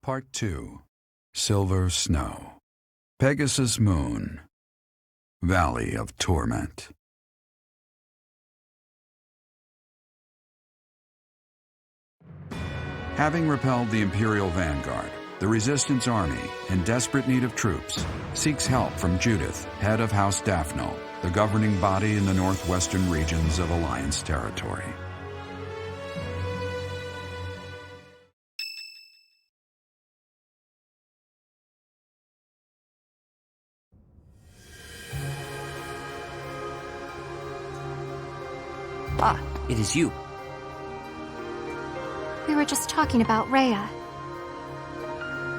Part 2. Silver Snow. Pegasus Moon. Valley of Torment. Having repelled the Imperial Vanguard, the Resistance Army, in desperate need of troops, seeks help from Judith, head of House Daphnel, the governing body in the northwestern regions of Alliance territory. Ah, it is you. We were just talking about Rhea.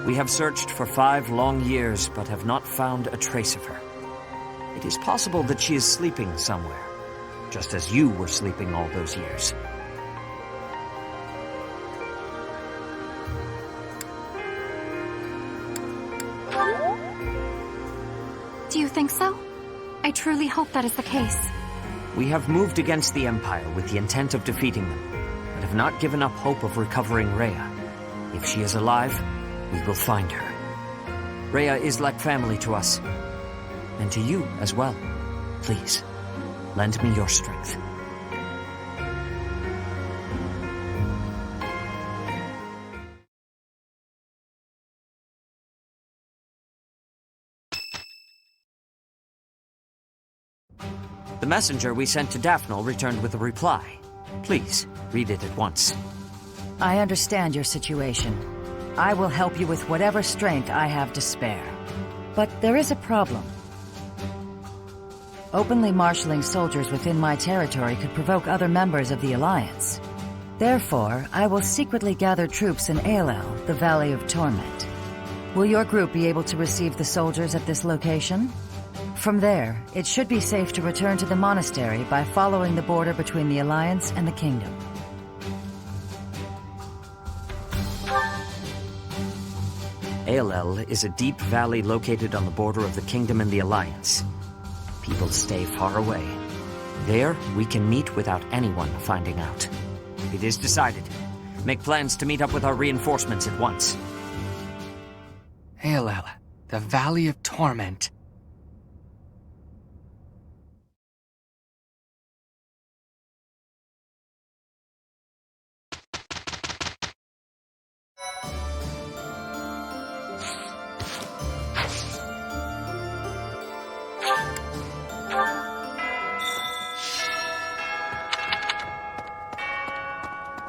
We have searched for 5 long years, but have not found a trace of her. It is possible that she is sleeping somewhere, just as you were sleeping all those years. Do you think so? I truly hope that is the case. We have moved against the Empire with the intent of defeating them, but have not given up hope of recovering Rhea. If she is alive, we will find her. Rhea is like family to us, and to you as well. Please, lend me your strength. The messenger we sent to Daphnel returned with a reply. Please, read it at once. I understand your situation. I will help you with whatever strength I have to spare. But there is a problem. Openly marshaling soldiers within my territory could provoke other members of the Alliance. Therefore, I will secretly gather troops in Emblem, the Valley of Torment. Will your group be able to receive the soldiers at this location? From there, it should be safe to return to the monastery by following the border between the Alliance and the Kingdom. Aelel is a deep valley located on the border of the Kingdom and the Alliance. People stay far away. There, we can meet without anyone finding out. It is decided. Make plans to meet up with our reinforcements at once. Aelel, the Valley of Torment.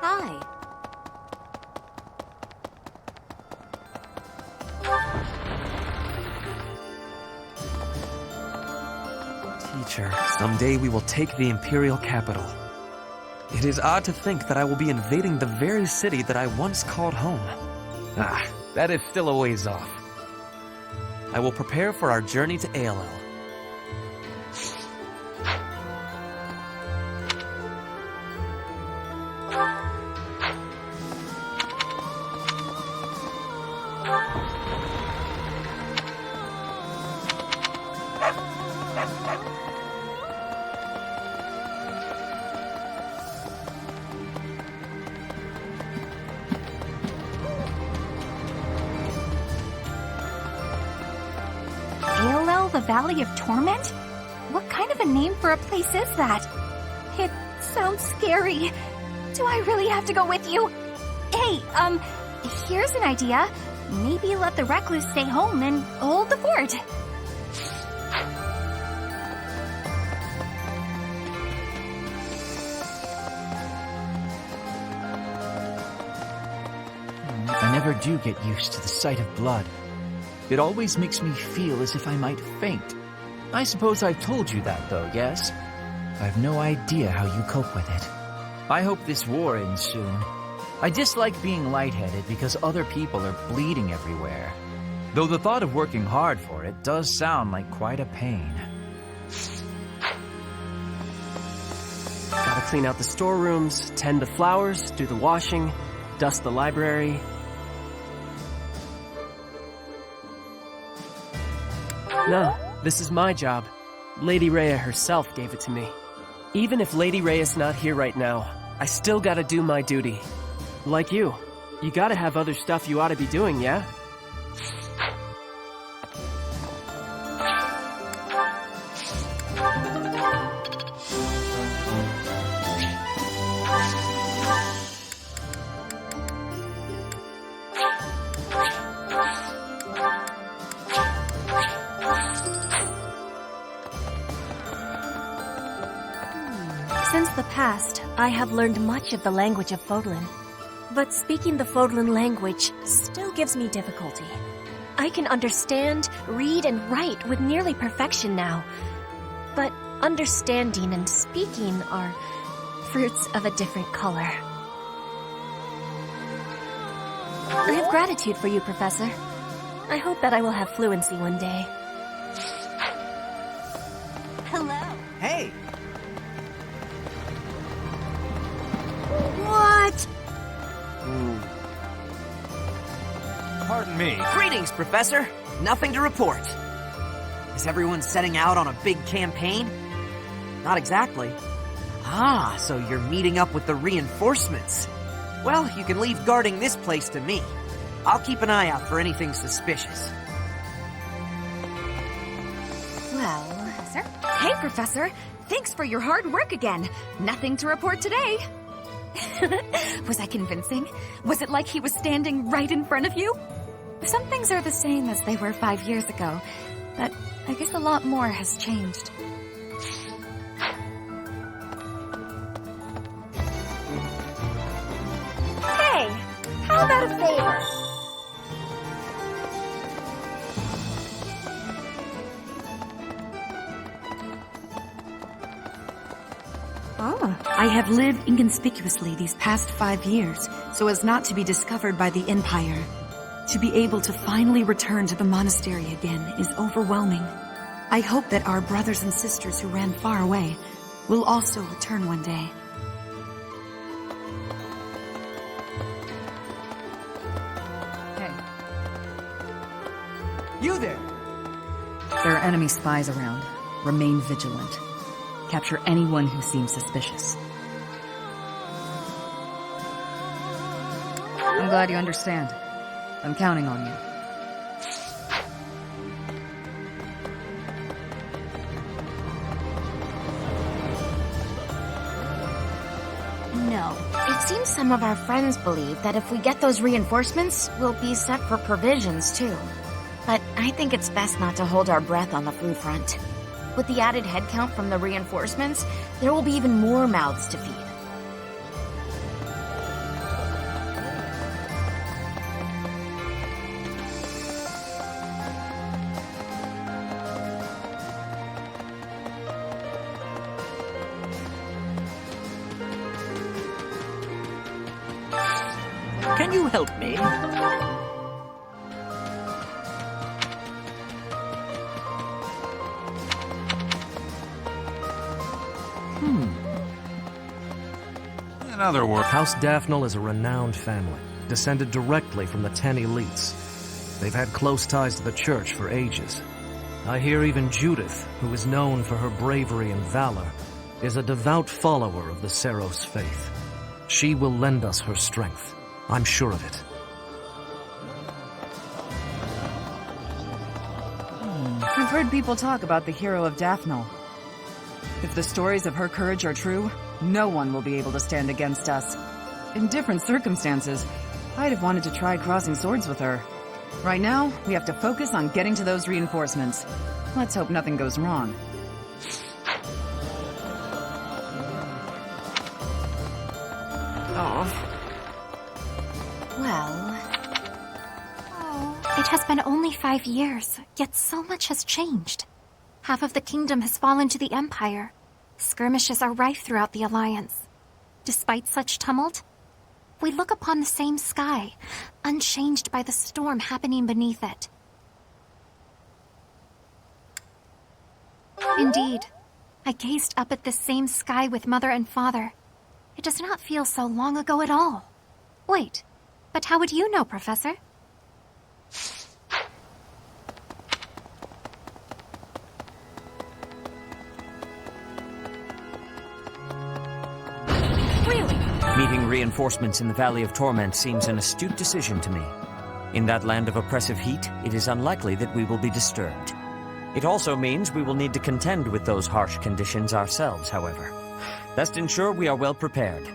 Hi. Teacher, someday we will take the Imperial capital. It is odd to think that I will be invading the very city that I once called home. Ah, that is still a ways off. I will prepare for our journey to Aelel. Aelel, the Valley of Torment? What kind of a name for a place is that? It sounds scary. Do I really have to go with you? Hey, here's an idea. Maybe let the recluse stay home and hold the fort. I never do get used to the sight of blood. It always makes me feel as if I might faint. I suppose I've told you that, though, yes? I have no idea how you cope with it. I hope this war ends soon. I dislike being lightheaded because other people are bleeding everywhere. Though the thought of working hard for it does sound like quite a pain. Gotta clean out the storerooms, tend the flowers, do the washing, dust the library. No, this is my job. Lady Rhea herself gave it to me. Even if Lady Rhea's not here right now, I still gotta do my duty. Like you. You gotta have other stuff you ought to be doing, yeah? Since the past, I have learned much of the language of Fodlan. But speaking the Fodlan language still gives me difficulty. I can understand, read, and write with nearly perfection now. But understanding and speaking are fruits of a different color. I have gratitude for you, Professor. I hope that I will have fluency one day. Hello. Hey! What? Pardon me. Greetings, Professor. Nothing to report. Is everyone setting out on a big campaign? Not exactly. Ah, so you're meeting up with the reinforcements. Well, you can leave guarding this place to me. I'll keep an eye out for anything suspicious. Well, sir? Hey, Professor. Thanks for your hard work again. Nothing to report today. Was I convincing? Was it like he was standing right in front of you? Some things are the same as they were 5 years ago, but I guess a lot more has changed. Hey, how about a favor? I have lived inconspicuously these past 5 years, so as not to be discovered by the Empire. To be able to finally return to the monastery again is overwhelming. I hope that our brothers and sisters who ran far away will also return one day. Hey. You there! There are enemy spies around. Remain vigilant. Capture anyone who seems suspicious. I'm glad you understand. I'm counting on you. No. It seems some of our friends believe that if we get those reinforcements, we'll be set for provisions too. But I think it's best not to hold our breath on the food front. With the added headcount from the reinforcements, there will be even more mouths to feed. Can you help me? In other words, House Daphnel is a renowned family, descended directly from the 10 elites. They've had close ties to the church for ages. I hear even Judith, who is known for her bravery and valor, is a devout follower of the Seiros faith. She will lend us her strength. I'm sure of it. I've heard people talk about the hero of Daphnel. If the stories of her courage are true, no one will be able to stand against us. In different circumstances, I'd have wanted to try crossing swords with her. Right now, we have to focus on getting to those reinforcements. Let's hope nothing goes wrong. Well... It has been only 5 years, yet so much has changed. Half of the kingdom has fallen to the Empire. Skirmishes are rife throughout the Alliance. Despite such tumult, we look upon the same sky, unchanged by the storm happening beneath it. Indeed, I gazed up at this same sky with Mother and Father. It does not feel so long ago at all. Wait, but how would you know, Professor? Meeting reinforcements in the Valley of Torment seems an astute decision to me. In that land of oppressive heat, it is unlikely that we will be disturbed. It also means we will need to contend with those harsh conditions ourselves, however. Best ensure we are well prepared.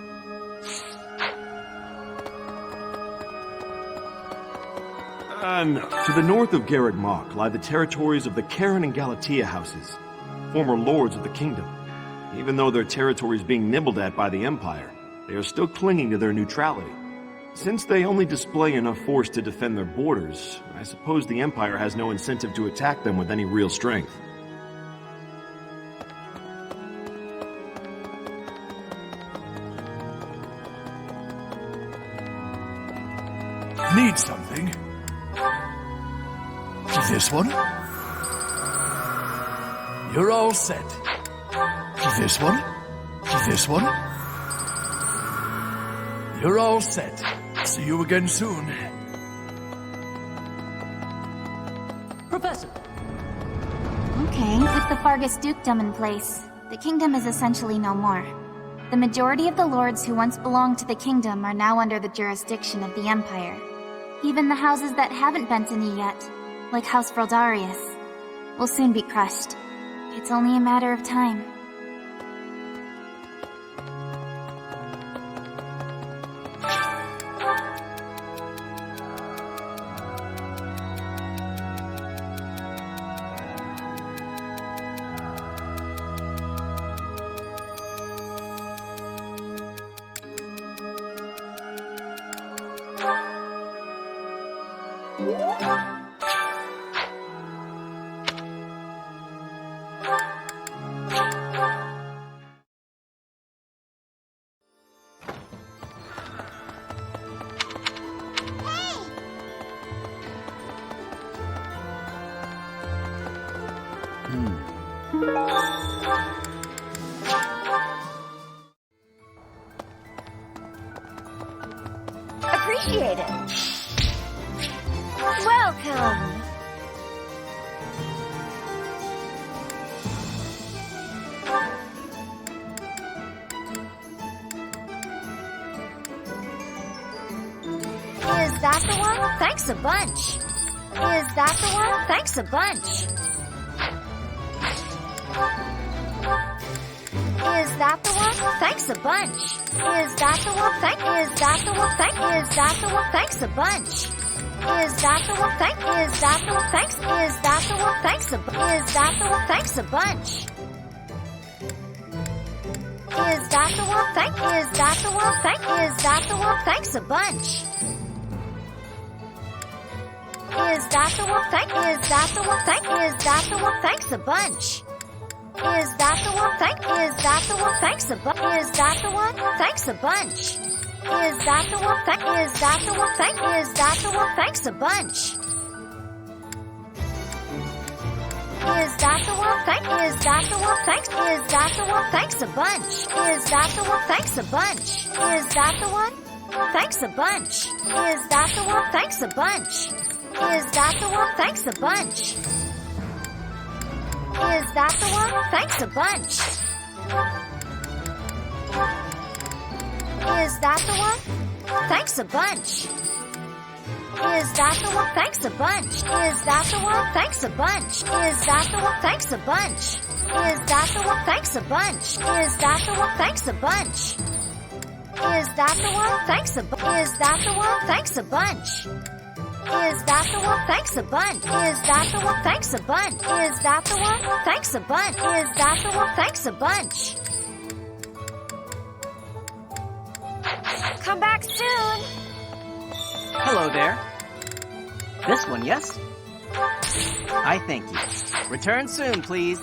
To the north of Garreg Mach lie the territories of the Karen and Galatea houses, former lords of the kingdom. Even though their territory is being nibbled at by the Empire, they are still clinging to their neutrality. Since they only display enough force to defend their borders, I suppose the Empire has no incentive to attack them with any real strength. Need something? This one? You're all set. This one? This one? You're all set. See you again soon. Professor! Okay, with the Fargus dukedom in place, the kingdom is essentially no more. The majority of the lords who once belonged to the kingdom are now under the jurisdiction of the Empire. Even the houses that haven't bent a knee yet, like House Fraldarius, will soon be crushed. It's only a matter of time. Appreciate it. Welcome. Is that the one? Thanks a bunch. Is that the one? Thanks a bunch. Is that the one? Thanks a bunch. Is that the one? Is that the one? Is that the one? Thanks a bunch. Is that the one? Is that the one? Thanks. Is that the one? Thanks a Is that the one? Thanks a bunch. Is that the one? Is that the one? Is that the one? Thanks a bunch. Is that the one? Is that the one? Is that the one? Thanks a bunch. Is that the one? Is that the one? Thanks a bunch. Is that the one? Thanks a bunch. Is that the one? Is that the one? Is that the one? Thanks a bunch. Is that the one? Is that the one? Is that the one? Thanks a bunch. Is that the one? Thanks a bunch. Is that the one? Thanks a bunch. Is that the one? Thanks a bunch. Is that the one? Thanks a bunch. Is that the one? Thanks a bunch. Is that the one? Thanks a bunch. Is that the one? Thanks a bunch. Is that the one? Thanks a bunch. Is that the one? Thanks a bunch. Is that the one? Thanks a bunch. Is that the one? Thanks a bunch. Is that the one? Thanks a Is that the one? Thanks a bunch. Is that the one? Thanks a bunch. Is that the one? Thanks a bunch. Is that the one? Thanks a bunch. Is that the one? Thanks a bunch. Come back soon. Hello there. This one, yes? I thank you. Return soon, please.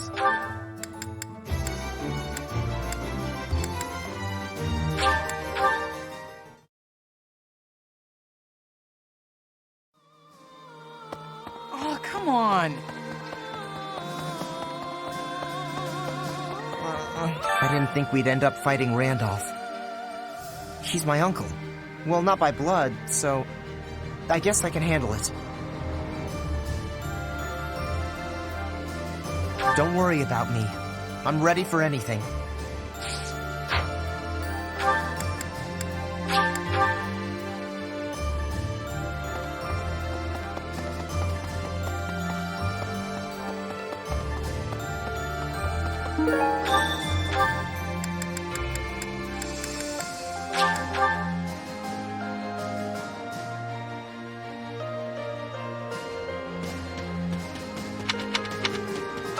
Oh, come on. I didn't think we'd end up fighting Randolph. He's my uncle. Well, not by blood, so I guess I can handle it. Don't worry about me. I'm ready for anything.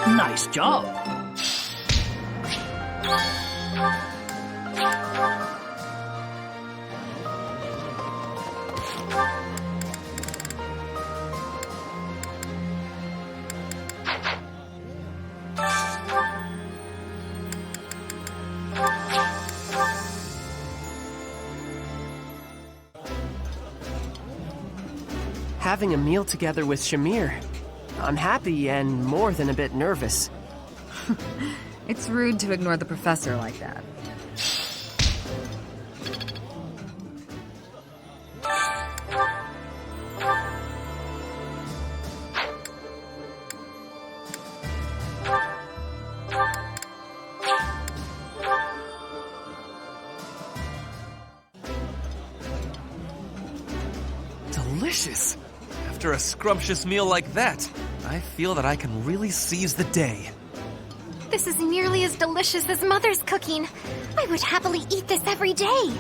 Nice job. Having a meal together with Shamir. I'm happy and more than a bit nervous. It's rude to ignore the professor like that. Delicious! After a scrumptious meal like that, I feel that I can really seize the day. This is nearly as delicious as Mother's cooking. I would happily eat this every day.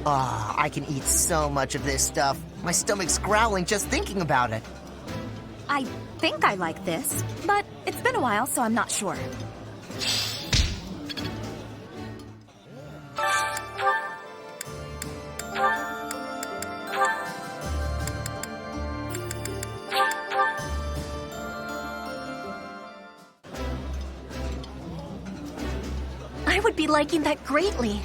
Ah, I can eat so much of this stuff. My stomach's growling just thinking about it. I think I like this, but it's been a while, so I'm not sure. I would be liking that greatly.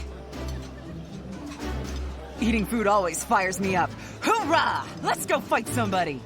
Eating food always fires me up. Hoorah! Let's go fight somebody!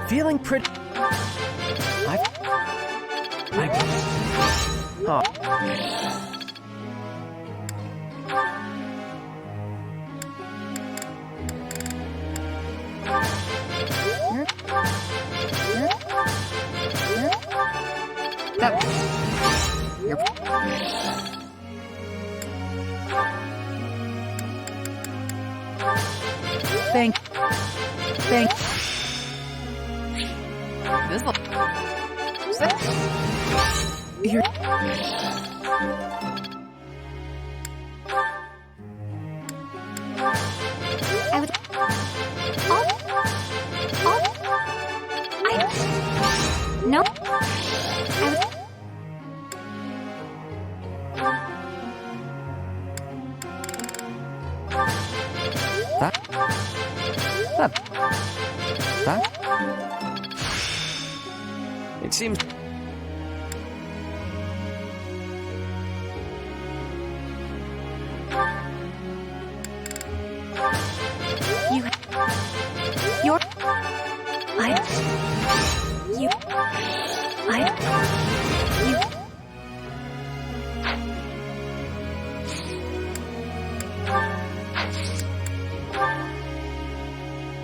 Feeling pretty... Oh. Thank. This will. You're. I would. No. I would. It seems...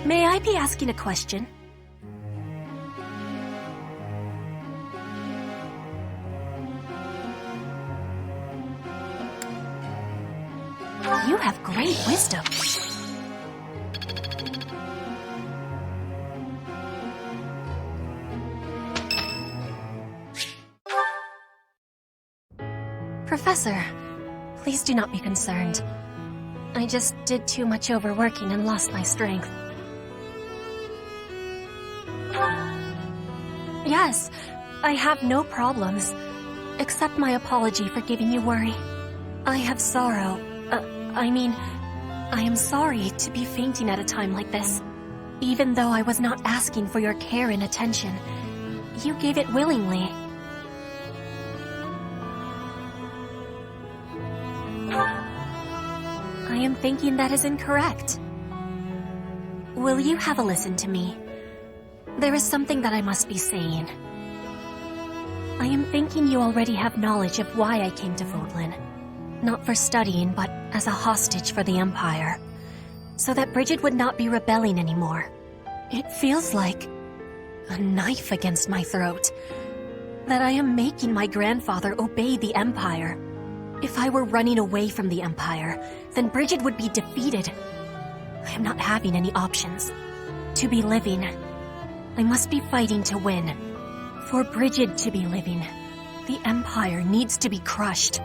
May I be asking a question? You have great wisdom. Professor, please do not be concerned. I just did too much overworking and lost my strength. Yes, I have no problems. Accept my apology for giving you worry. I have sorrow. I am sorry to be fainting at a time like this. Even though I was not asking for your care and attention, you gave it willingly. am thinking that is incorrect. Will you have a listen to me? There is something that I must be saying. I am thinking you already have knowledge of why I came to Fodlan. Not for studying, but as a hostage for the Empire. So that Bridget would not be rebelling anymore. It feels like a knife against my throat. That I am making my grandfather obey the Empire. If I were running away from the Empire, then Bridget would be defeated. I am not having any options. To be living, I must be fighting to win. For Bridget to be living, the Empire needs to be crushed.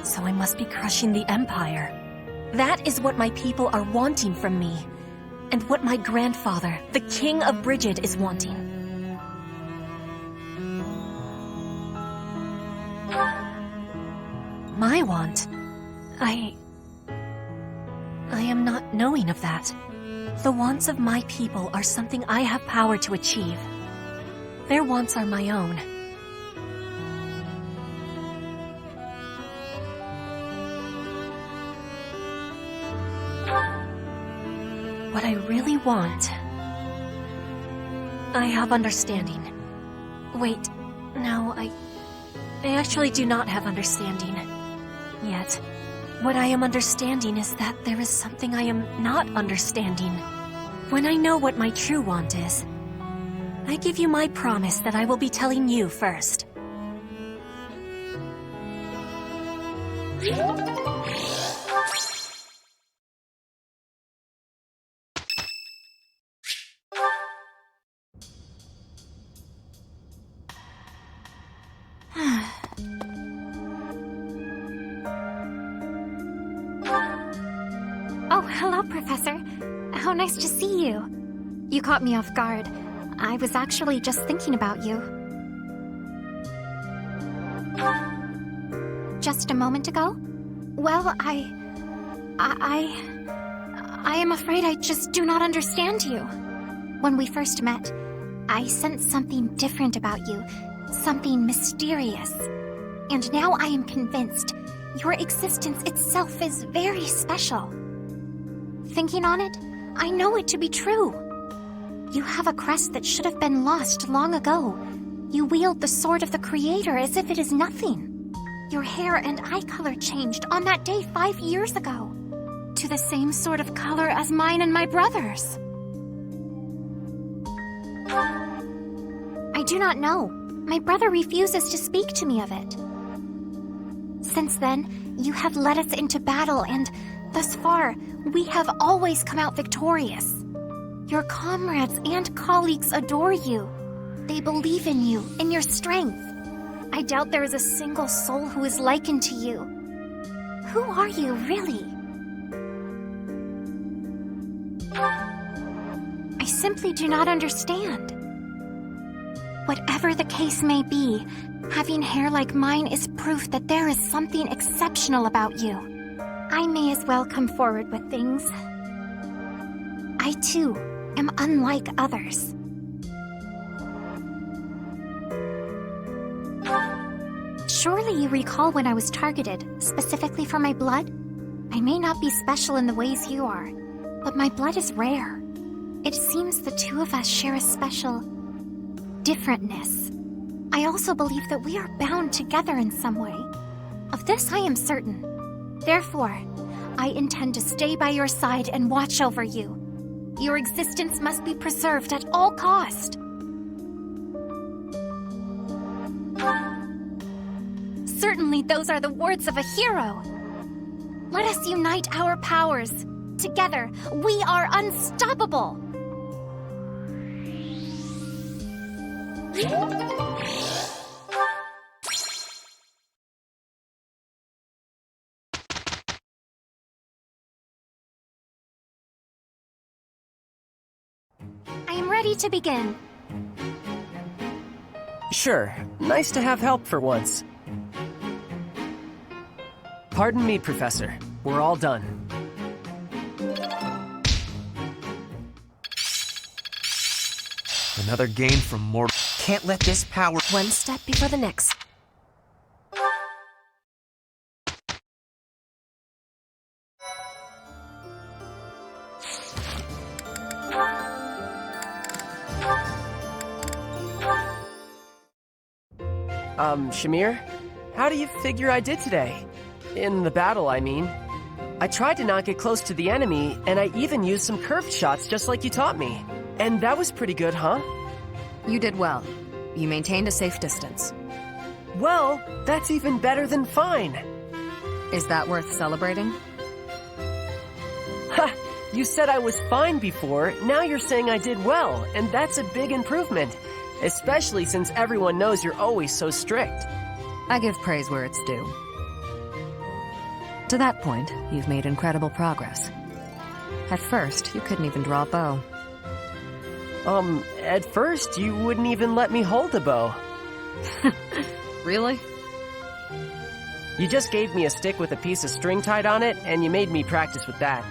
So I must be crushing the Empire. That is what my people are wanting from me, and what my grandfather, the King of Bridget, is wanting. My want? I am not knowing of that. The wants of my people are something I have power to achieve. Their wants are my own. What I really want... I have understanding. Wait, no, I actually do not have understanding. Yet. What I am understanding is that there is something I am not understanding. When I know what my true want is, I give you my promise that I will be telling you first. Oh, hello, Professor. How nice to see you. You caught me off guard. I was actually just thinking about you. Just a moment ago? Well, I am afraid I just do not understand you. When we first met, I sensed something different about you, something mysterious. And now I am convinced your existence itself is very special. Thinking on it, I know it to be true. You have a crest that should have been lost long ago. You wield the sword of the Creator as if it is nothing. Your hair and eye color changed on that day 5 years ago, to the same sort of color as mine and my brother's. I do not know. My brother refuses to speak to me of it. Since then, you have led us into battle, and thus far, we have always come out victorious. Your comrades and colleagues adore you. They believe in you, in your strength. I doubt there is a single soul who is likened to you. Who are you, really? I simply do not understand. Whatever the case may be, having hair like mine is proof that there is something exceptional about you. I may as well come forward with things. I, too, am unlike others. Surely you recall when I was targeted, specifically for my blood? I may not be special in the ways you are, but my blood is rare. It seems the two of us share a special differentness. I also believe that we are bound together in some way. Of this I am certain. Therefore, I intend to stay by your side and watch over you. Your existence must be preserved at all cost. Certainly those are the words of a hero. Let us unite our powers. Together, we are unstoppable. I am ready to begin. Sure. Nice to have help for once. Pardon me, Professor. We're all done. Another gain from mortal. Can't let this power... One step before the next. Shamir, how do you figure I did today? In the battle, I mean. I tried to not get close to the enemy, and I even used some curved shots just like you taught me. And that was pretty good, huh? You did well. You maintained a safe distance. Well, that's even better than fine. Is that worth celebrating? Ha! You said I was fine before, now you're saying I did well, and that's a big improvement. Especially since everyone knows you're always so strict. I give praise where it's due. To that point, you've made incredible progress. At first, you couldn't even draw a bow. At first, you wouldn't even let me hold a bow. Really? You just gave me a stick with a piece of string tied on it, and you made me practice with that.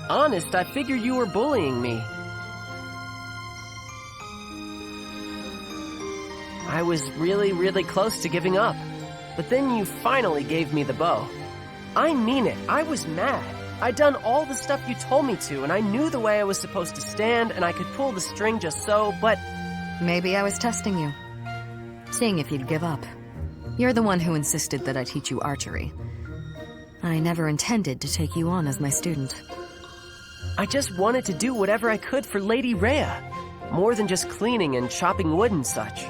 Honest, I figured you were bullying me. I was really close to giving up. But then you finally gave me the bow. I mean it, I was mad. I'd done all the stuff you told me to, and I knew the way I was supposed to stand, and I could pull the string just so, but... Maybe I was testing you. Seeing if you'd give up. You're the one who insisted that I teach you archery. I never intended to take you on as my student. I just wanted to do whatever I could for Lady Rhea. More than just cleaning and chopping wood and such.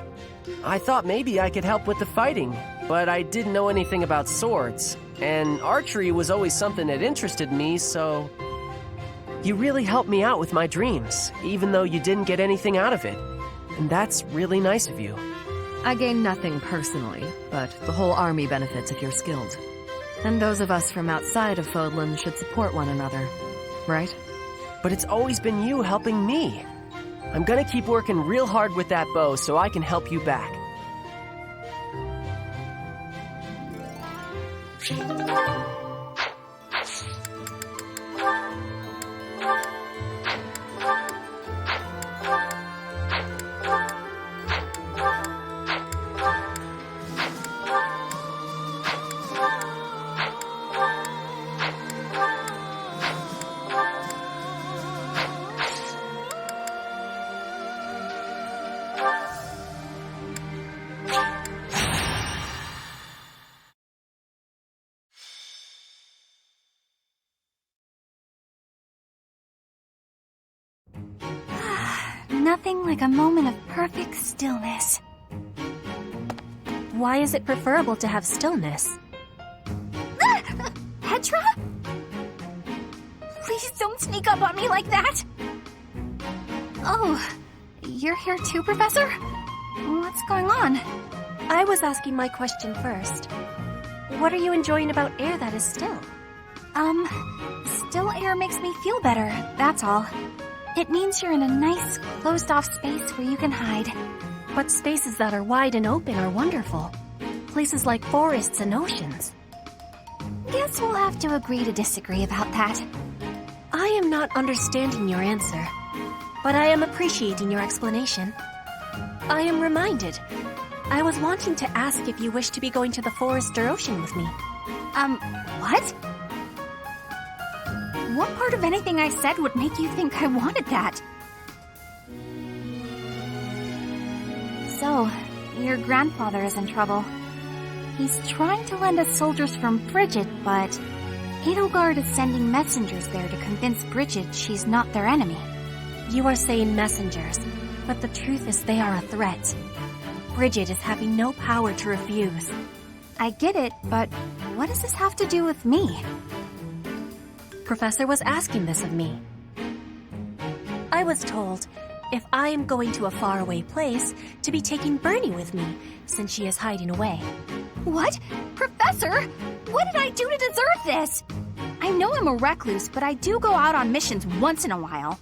I thought maybe I could help with the fighting, but I didn't know anything about swords. And archery was always something that interested me, so... You really helped me out with my dreams, even though you didn't get anything out of it. And that's really nice of you. I gain nothing personally, but the whole army benefits if you're skilled. And those of us from outside of Fodlan should support one another, right? But it's always been you helping me. I'm gonna keep working real hard with that bow so I can help you back. Nothing like a moment of perfect stillness. Why is it preferable to have stillness? Petra? Please don't sneak up on me like that! Oh, you're here too, Professor? What's going on? I was asking my question first. What are you enjoying about air that is still? Still air makes me feel better, that's all. It means you're in a nice, closed-off space where you can hide. But spaces that are wide and open are wonderful. Places like forests and oceans. Guess we'll have to agree to disagree about that. I am not understanding your answer, but I am appreciating your explanation. I am reminded. I was wanting to ask if you wish to be going to the forest or ocean with me. What? What part of anything I said would make you think I wanted that? So, your grandfather is in trouble. He's trying to lend us soldiers from Bridget, but Edelgard is sending messengers there to convince Bridget she's not their enemy. You are saying messengers, but the truth is they are a threat. Bridget is having no power to refuse. I get it, but what does this have to do with me? Professor was asking this of me. I was told, if I am going to a faraway place, to be taking Bernie with me, since she is hiding away. What? Professor? What did I do to deserve this? I know I'm a recluse, but I do go out on missions once in a while.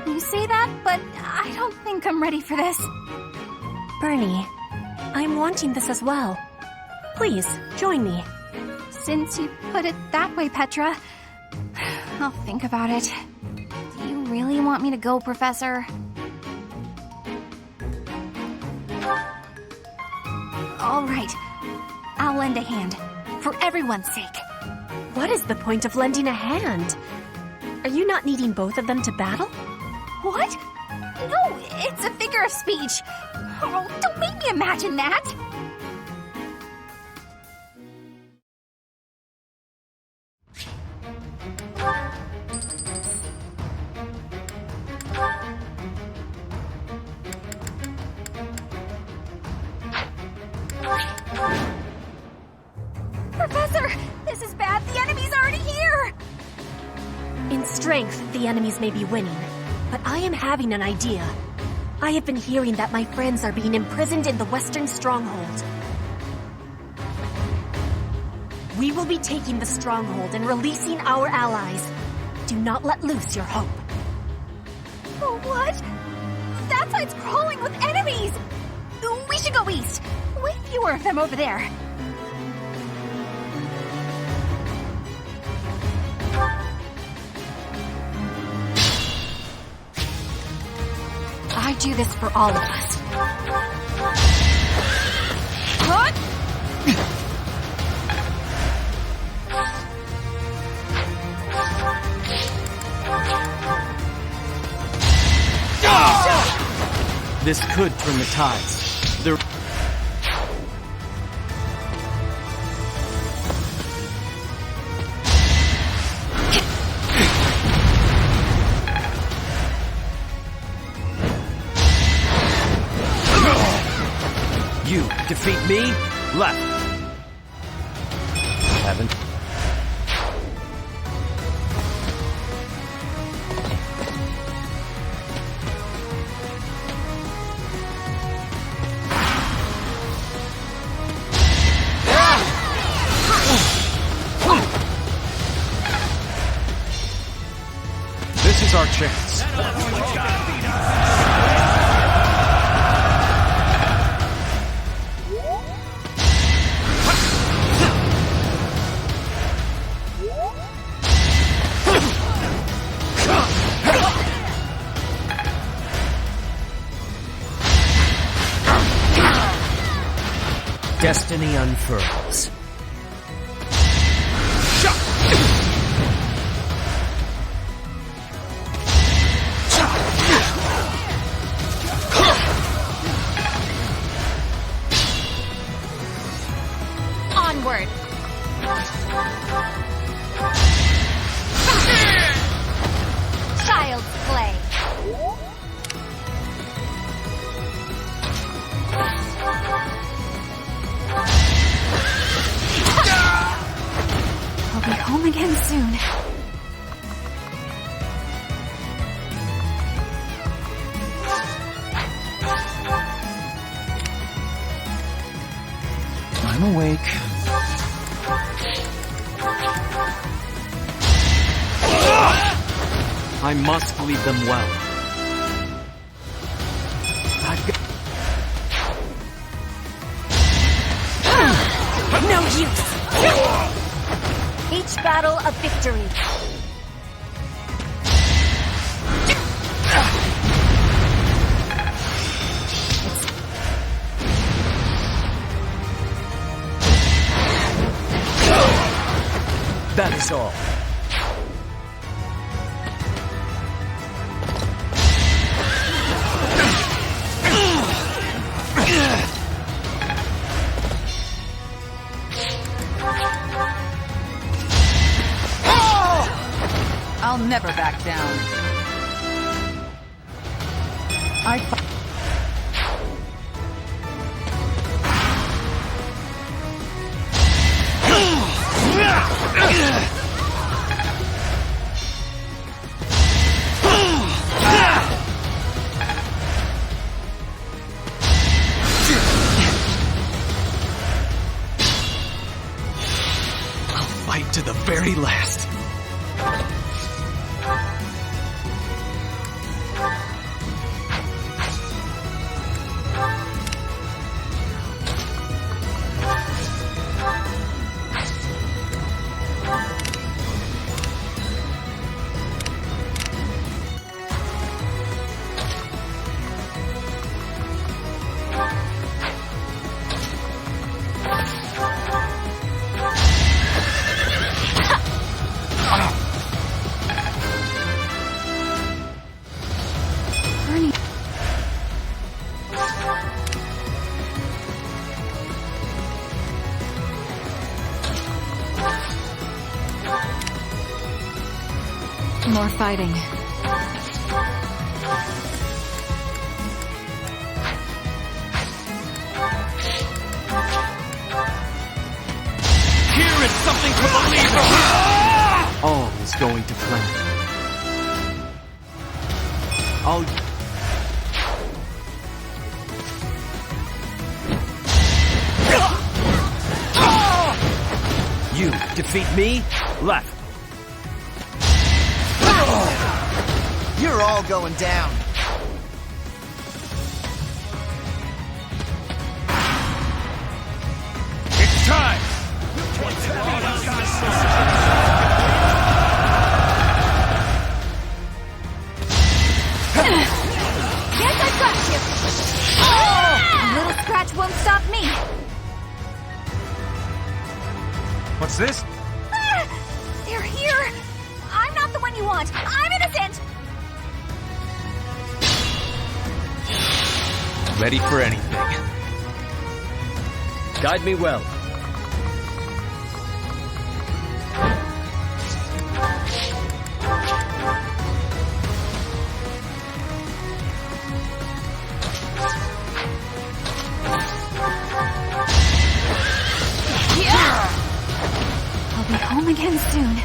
You say that, but I don't think I'm ready for this. Bernie, I'm wanting this as well. Please, join me. Since you put it that way, Petra, I'll think about it. Do you really want me to go, Professor? All right. I'll lend a hand, for everyone's sake. What is the point of lending a hand? Are you not needing both of them to battle? What? No, it's a figure of speech. Oh, don't make me imagine that. Professor, this is bad. The enemy's already here. In strength, the enemies may be winning, but I am having an idea. I have been hearing that my friends are being imprisoned in the Western Stronghold. We will be taking the Stronghold and releasing our allies. Do not let loose your hope. Oh, what? That side's crawling with enemies! We should go east. Way fewer of them over there. I do this for all of us. What? This could turn the tides. You defeat me? Left. Haven't. This is our chance. Destiny unfurls. Onward. Child's play. I'll be home again soon. I'm awake. I must lead them well. No use! Each battle a victory. That is all. I'll never back down. I'll fight to the very last. more fighting. Here is something to believe in! All is going to plan. You defeat me? Left. You're all going down. It's time! Guess I got you! A little scratch won't stop me! What's this? Ah, they're here! I'm not the one you want! I'm innocent! Ready for anything. Guide me well. I'll be home again soon.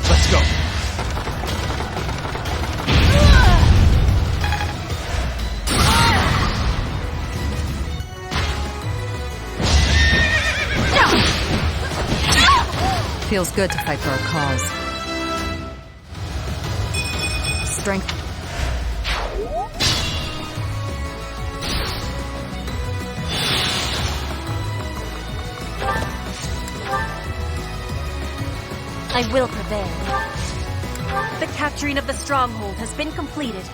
Let's go. Feels good to fight for a cause. Strength. I will prevail. The capturing of the stronghold has been completed.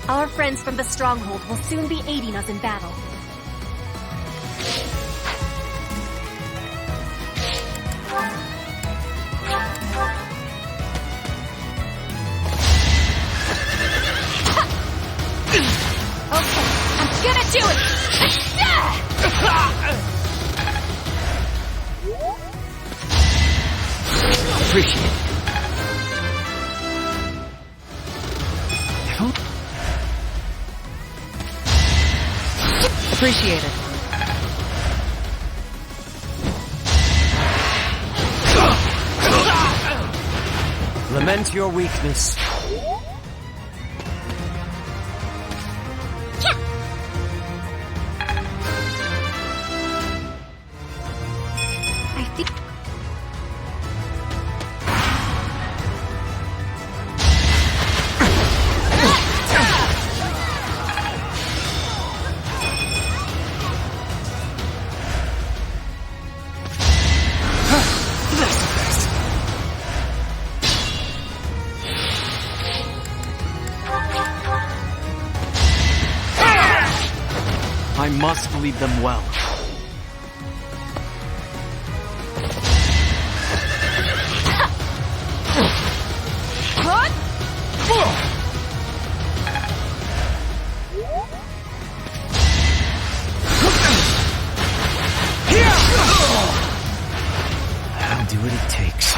Our friends from the stronghold will soon be aiding us in battle. Okay, I'm gonna do it! Appreciate it. Appreciate it. Lament your weakness. I think... I must lead them well. I'll do what it takes.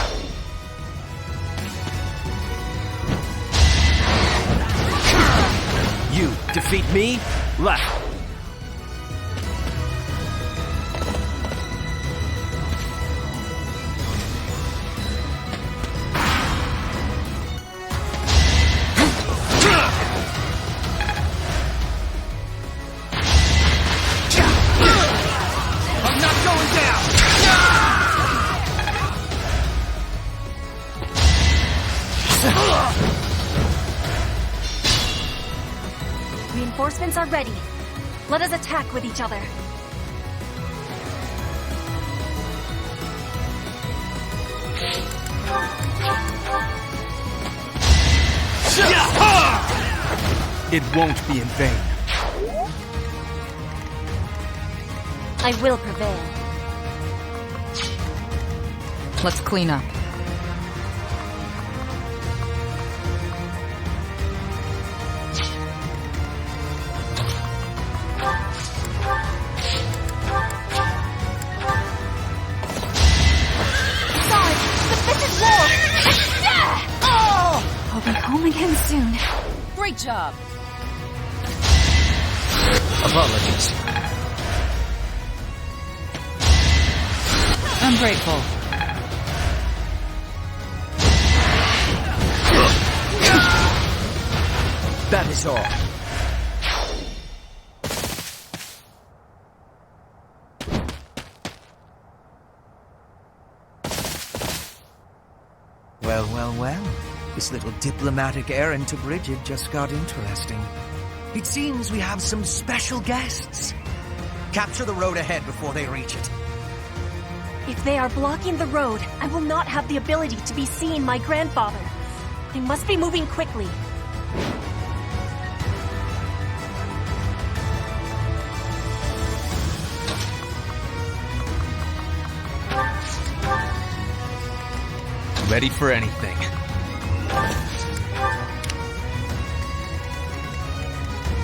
You defeat me? Left. I'm not going down! Reinforcements are ready. Let us attack with each other. It won't be in vain. I will prevail. Let's clean up. I'll be home again soon. Great job. Apologies. I'm grateful. That is all. Well. This little diplomatic errand to Bridget just got interesting. It seems we have some special guests. Capture the road ahead before they reach it. If they are blocking the road, I will not have the ability to be seeing my grandfather. They must be moving quickly. Ready for anything.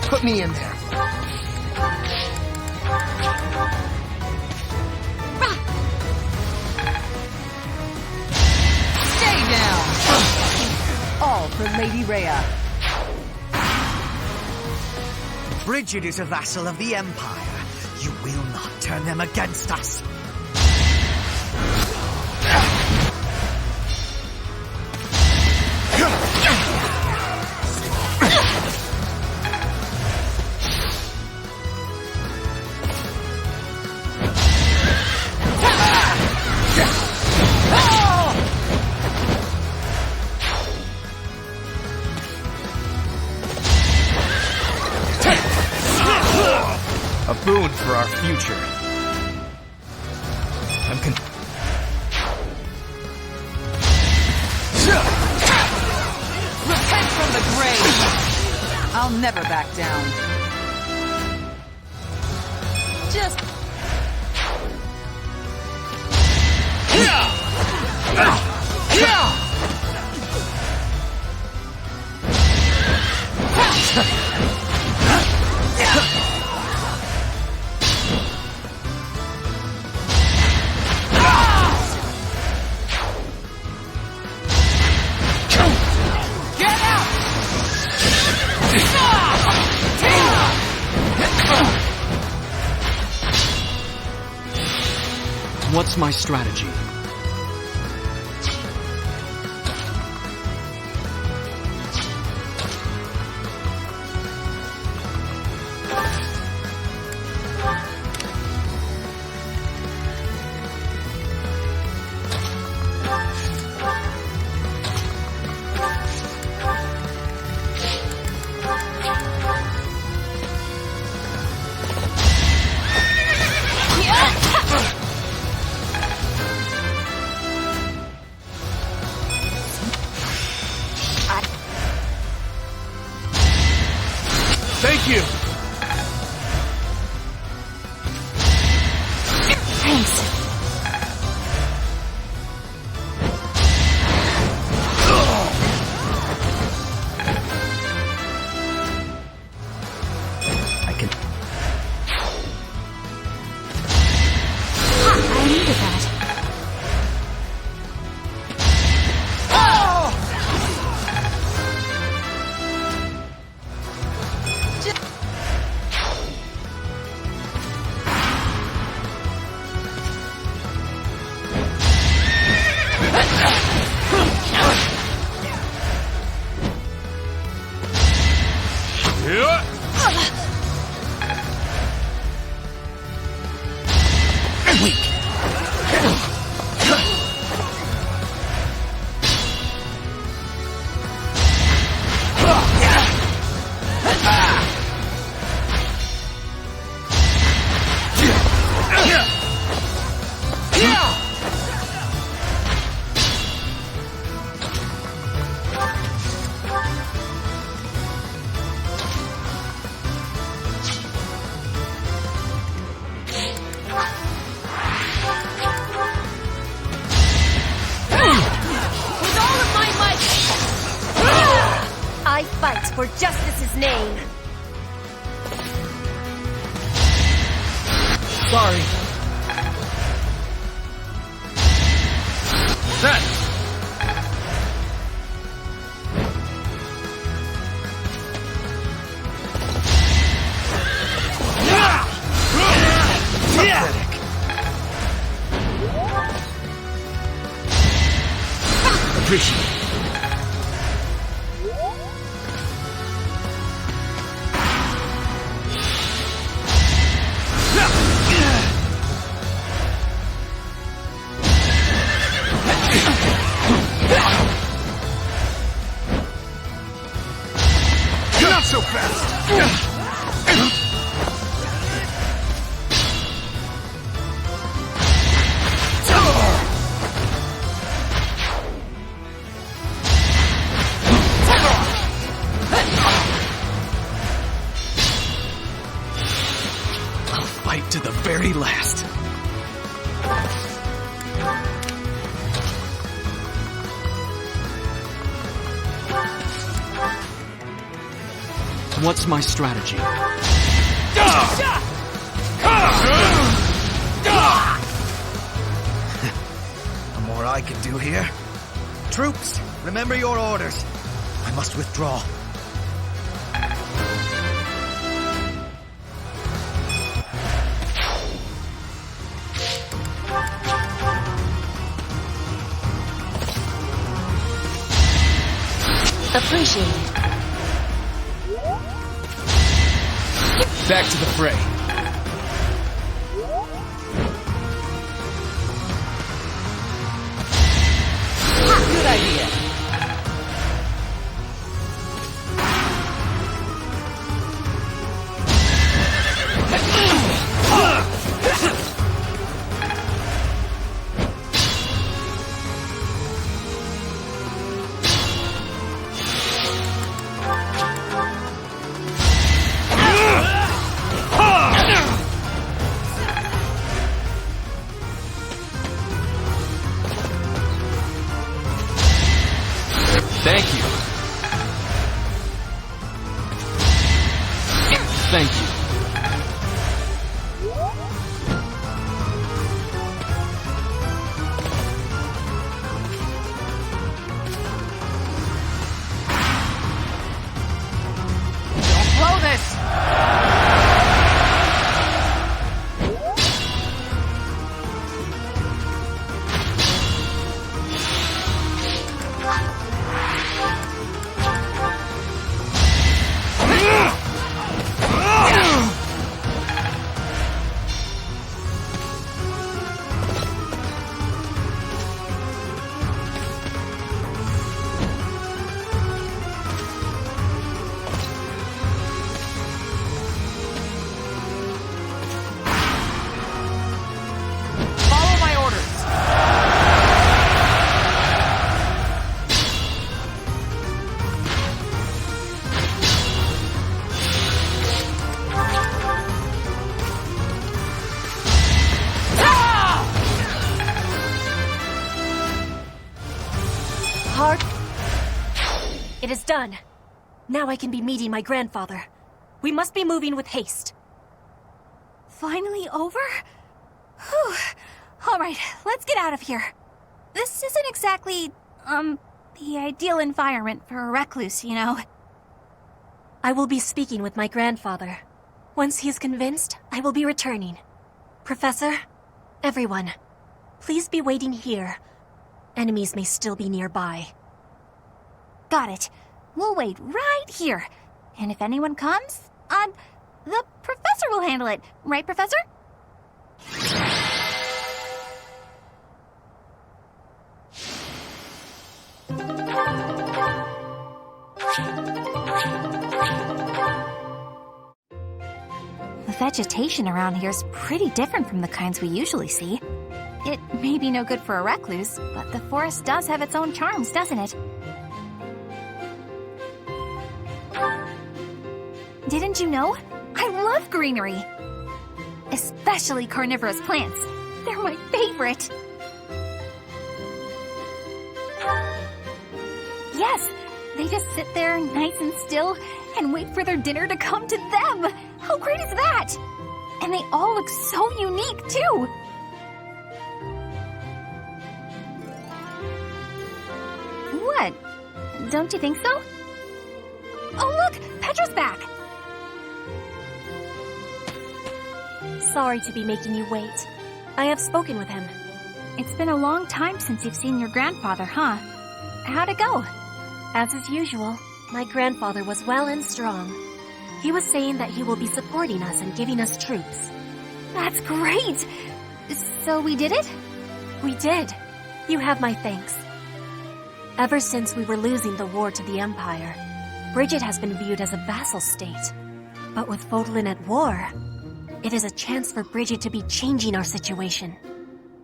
Put me in there. Stay down! All for Lady Rhea. Bridget is a vassal of the Empire. You will not turn them against us. A boon for our future. Repent from the grave! I'll never back down. Just... What's my strategy? Thank you! Thanks. I can... I needed that. For justice's name. Sorry. That! Pathetic. Appreciate it. Not so fast! I'll fight to the very last. What's my strategy? The more I can do here. Troops, remember your orders. I must withdraw. Appreciate it. Back to the fray. Good idea. Thank you. Thank you. Don't blow this! Follow my orders. Hark. It is done. Now I can be meeting my grandfather. We must be moving with haste. Finally over? Whew. Alright, let's get out of here. This isn't exactly, the ideal environment for a recluse, you know. I will be speaking with my grandfather. Once he is convinced, I will be returning. Professor, everyone, please be waiting here. Enemies may still be nearby. Got it. We'll wait right here. And if anyone comes, the professor will handle it. Right, Professor? The vegetation around here is pretty different from the kinds we usually see. It may be no good for a recluse, but the forest does have its own charms, doesn't it? Didn't you know? I love greenery! Especially carnivorous plants. They're my favorite! Yes, They just sit there nice and still and wait for their dinner to come to them. How great is that? And they all look so unique, too. What? Don't you think so? Oh, look! Petra's back! Sorry to be making you wait. I have spoken with him. It's been a long time since you've seen your grandfather, huh? How'd it go? As is usual, my grandfather was well and strong. He was saying that he will be supporting us and giving us troops. That's great! So we did it? We did. You have my thanks. Ever since we were losing the war to the Empire, Bridget has been viewed as a vassal state. But with Fodlan at war, it is a chance for Bridget to be changing our situation.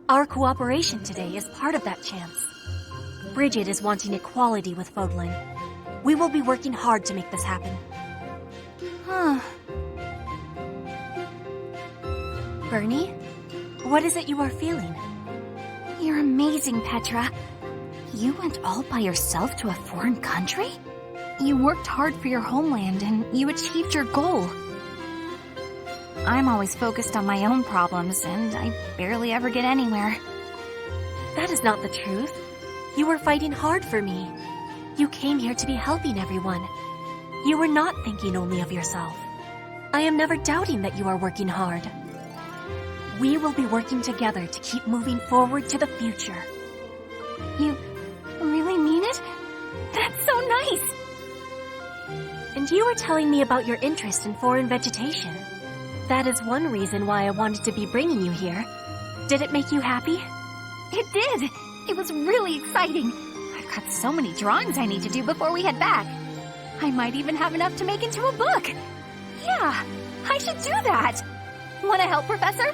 Our cooperation today is part of that chance. Bridget is wanting equality with Fodlan. We will be working hard to make this happen. Huh. Bernie, what is it you are feeling? You're amazing, Petra. You went all by yourself to a foreign country? You worked hard for your homeland and you achieved your goal. I'm always focused on my own problems and I barely ever get anywhere. That is not the truth. You were fighting hard for me. You came here to be helping everyone. You were not thinking only of yourself. I am never doubting that you are working hard. We will be working together to keep moving forward to the future. You really mean it? That's so nice! And you were telling me about your interest in foreign vegetation. That is one reason why I wanted to be bringing you here. Did it make you happy? It did! It was really exciting. I've got so many drawings I need to do before we head back. I might even have enough to make into a book. Yeah, I should do that. Want to help, Professor?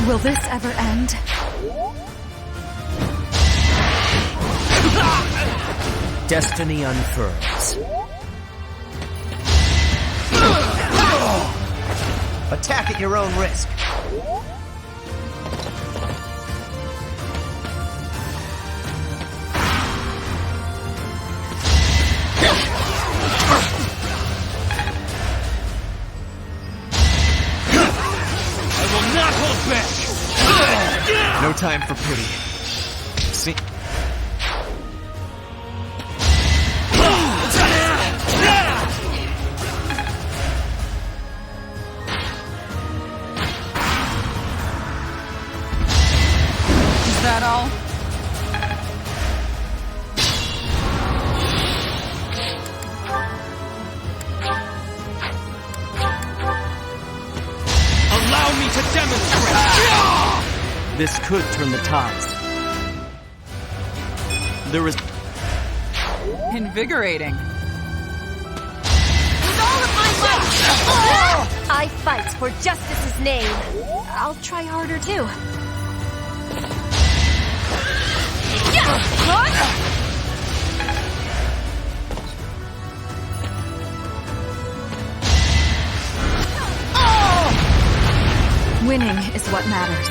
Will this ever end? Destiny unfurls. Attack at your own risk. No time for pity. See? Is that all? Allow me to demonstrate! This could turn the tides. There is... Invigorating. With all of my might! I fight for justice's name. I'll try harder too. Winning is what matters.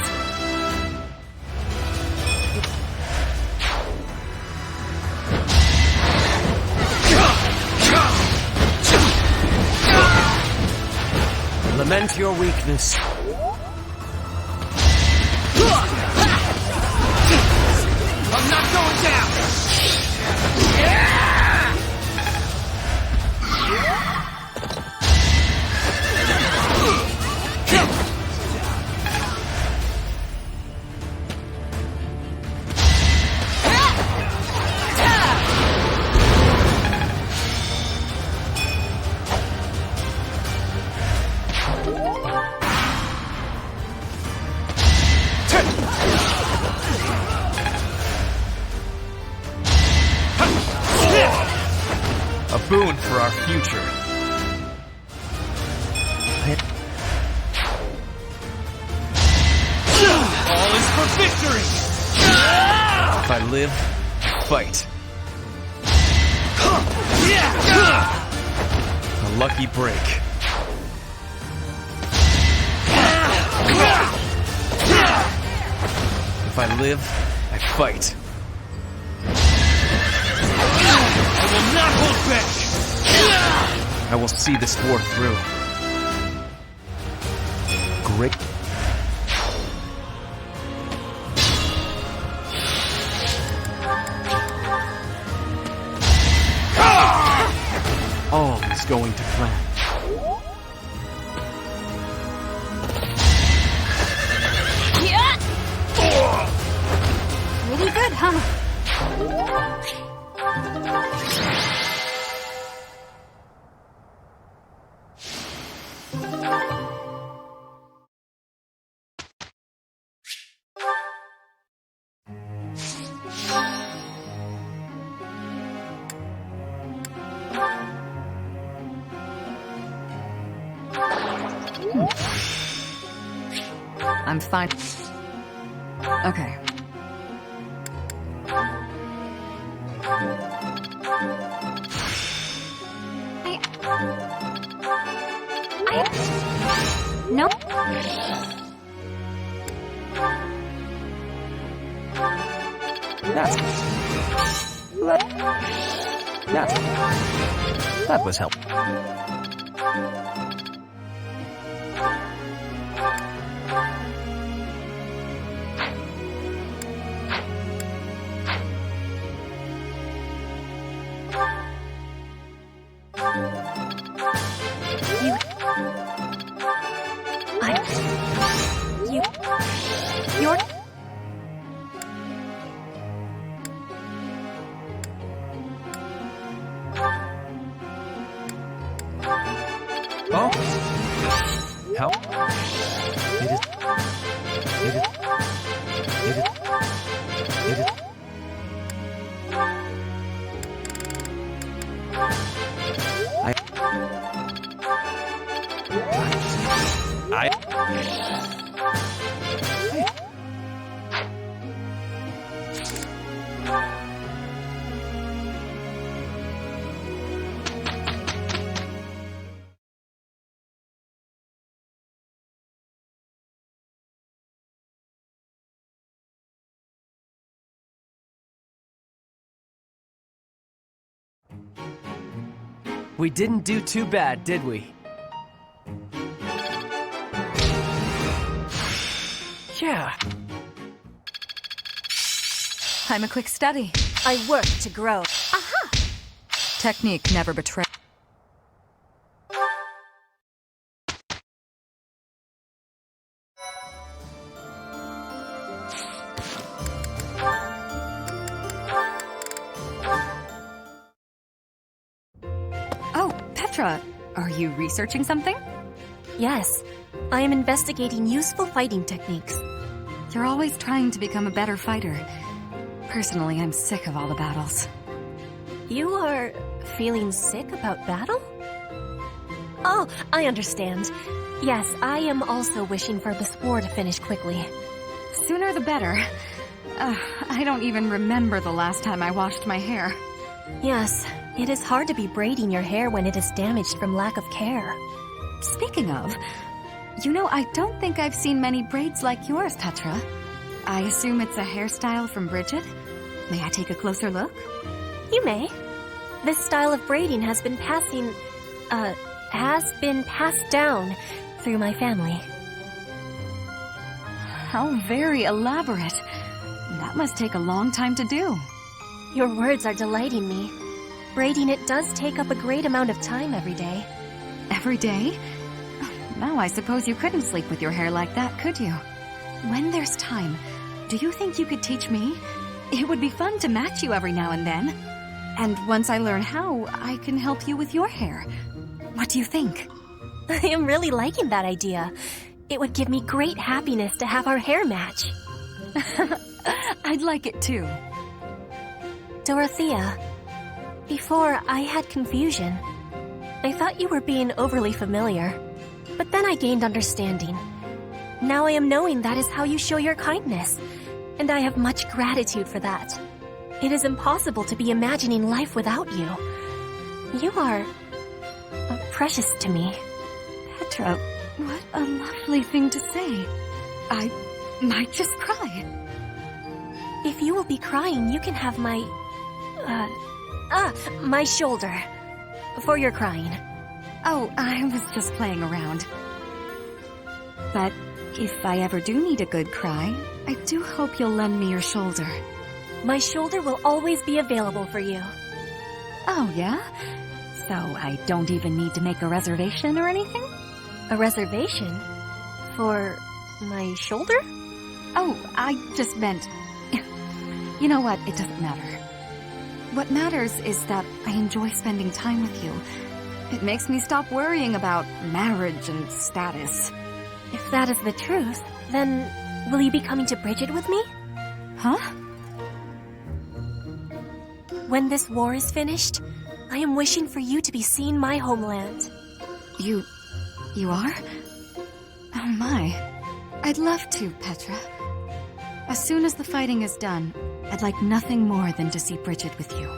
Lament your weakness. I'm not going down! for our future. All is for victory! If I live, I fight. A lucky break. If I live, I fight. I will not hold back! I will see this war through. Great. All is going to plan. Really good, huh? I'm fine. Okay. No. That was helpful. You're... Oh? Help? We didn't do too bad, did we? Yeah. I'm a quick study. I work to grow. Aha! Technique never betrays. Oh, Petra, are you researching something? Yes, I am investigating useful fighting techniques. You're always trying to become a better fighter. Personally, I'm sick of all the battles. You are feeling sick about battle? Oh, I understand. Yes, I am also wishing for this war to finish quickly. Sooner the better. I don't even remember the last time I washed my hair. Yes, it is hard to be braiding your hair when it is damaged from lack of care. Speaking of, you know, I don't think I've seen many braids like yours, Petra. I assume it's a hairstyle from Bridget? May I take a closer look? You may. This style of braiding has been passed down through my family. How very elaborate. That must take a long time to do. Your words are delighting me. Braiding it does take up a great amount of time every day. Every day? Now I suppose you couldn't sleep with your hair like that, could you? When there's time, do you think you could teach me? It would be fun to match you every now and then. And once I learn how, I can help you with your hair. What do you think? I am really liking that idea. It would give me great happiness to have our hair match. I'd like it too. Dorothea, before I had confusion. I thought you were being overly familiar, but then I gained understanding. Now I am knowing that is how you show your kindness, and I have much gratitude for that. It is impossible to be imagining life without you. You are precious to me. Petra, what a lovely thing to say. I might just cry. If you will be crying, you can have my shoulder. For your crying. Oh, I was just playing around. But if I ever do need a good cry, I do hope you'll lend me your shoulder. My shoulder will always be available for you. Oh, yeah? So I don't even need to make a reservation or anything? A reservation? For my shoulder? Oh, I just meant... You know what? It doesn't matter. What matters is that I enjoy spending time with you. It makes me stop worrying about marriage and status. If that is the truth, then will you be coming to Bridget with me? Huh? When this war is finished, I am wishing for you to be seeing my homeland. You are? Oh my. I'd love to, Petra. As soon as the fighting is done, I'd like nothing more than to see Bridget with you.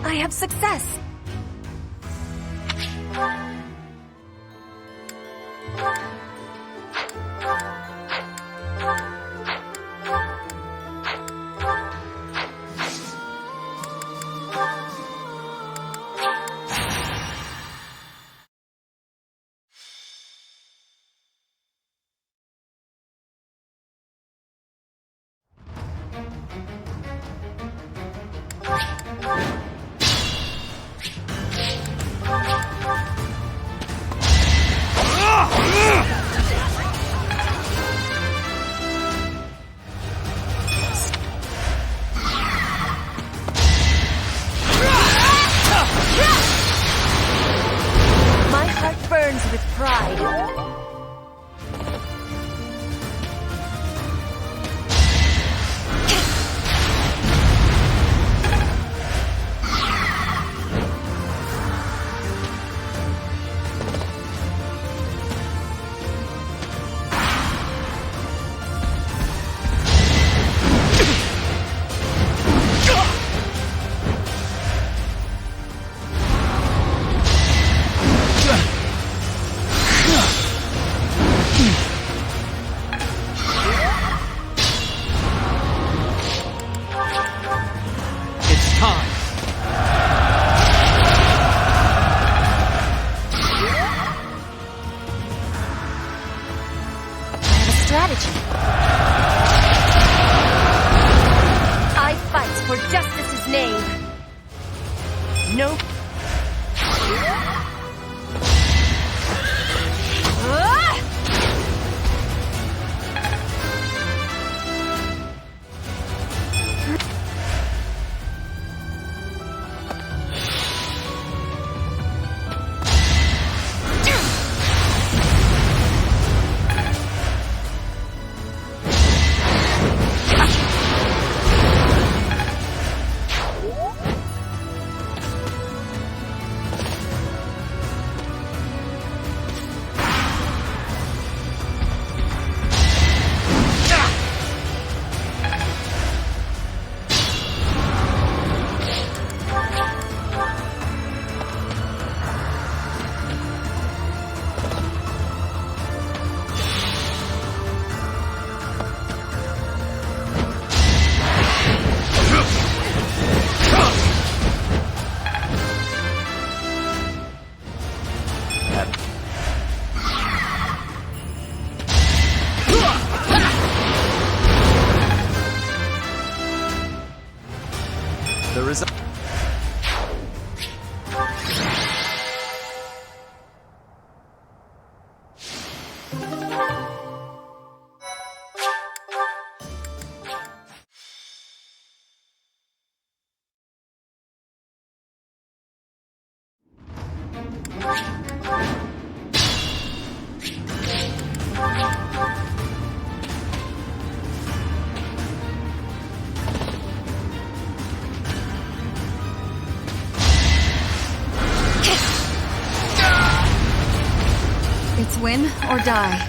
I have success! With pride. Strategy. I fight for justice's name. Nope. The result. It's win or die.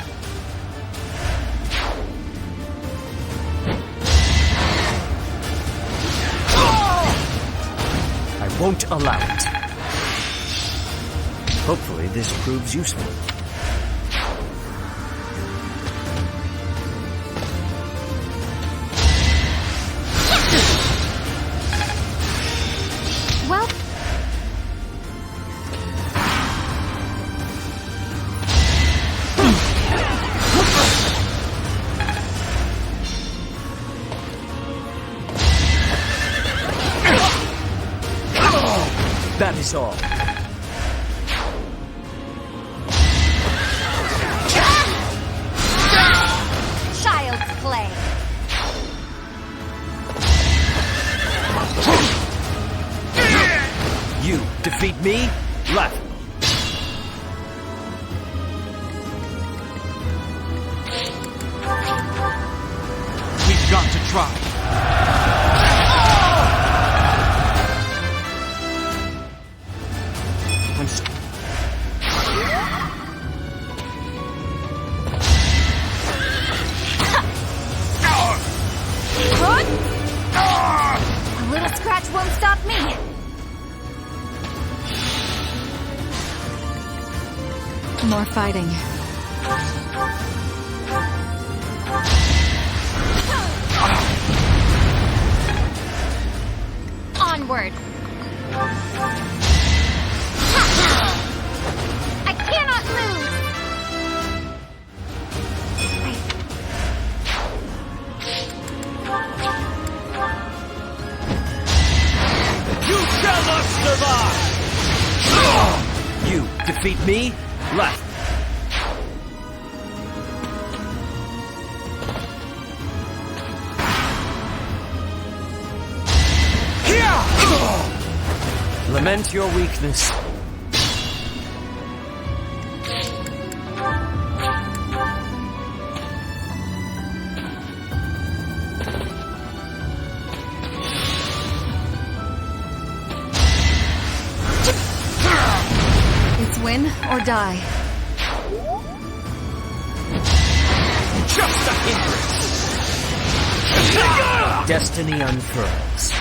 I won't allow it. Hopefully this proves useful. Well, that is all. child's play. You defeat me? Laughable. We've got to try. A little scratch won't stop me. More fighting. Onward. I cannot lose. You shall not survive! You defeat me? Left. Lament your weakness. It's win or die. Just a hindrance. Destiny unfurls.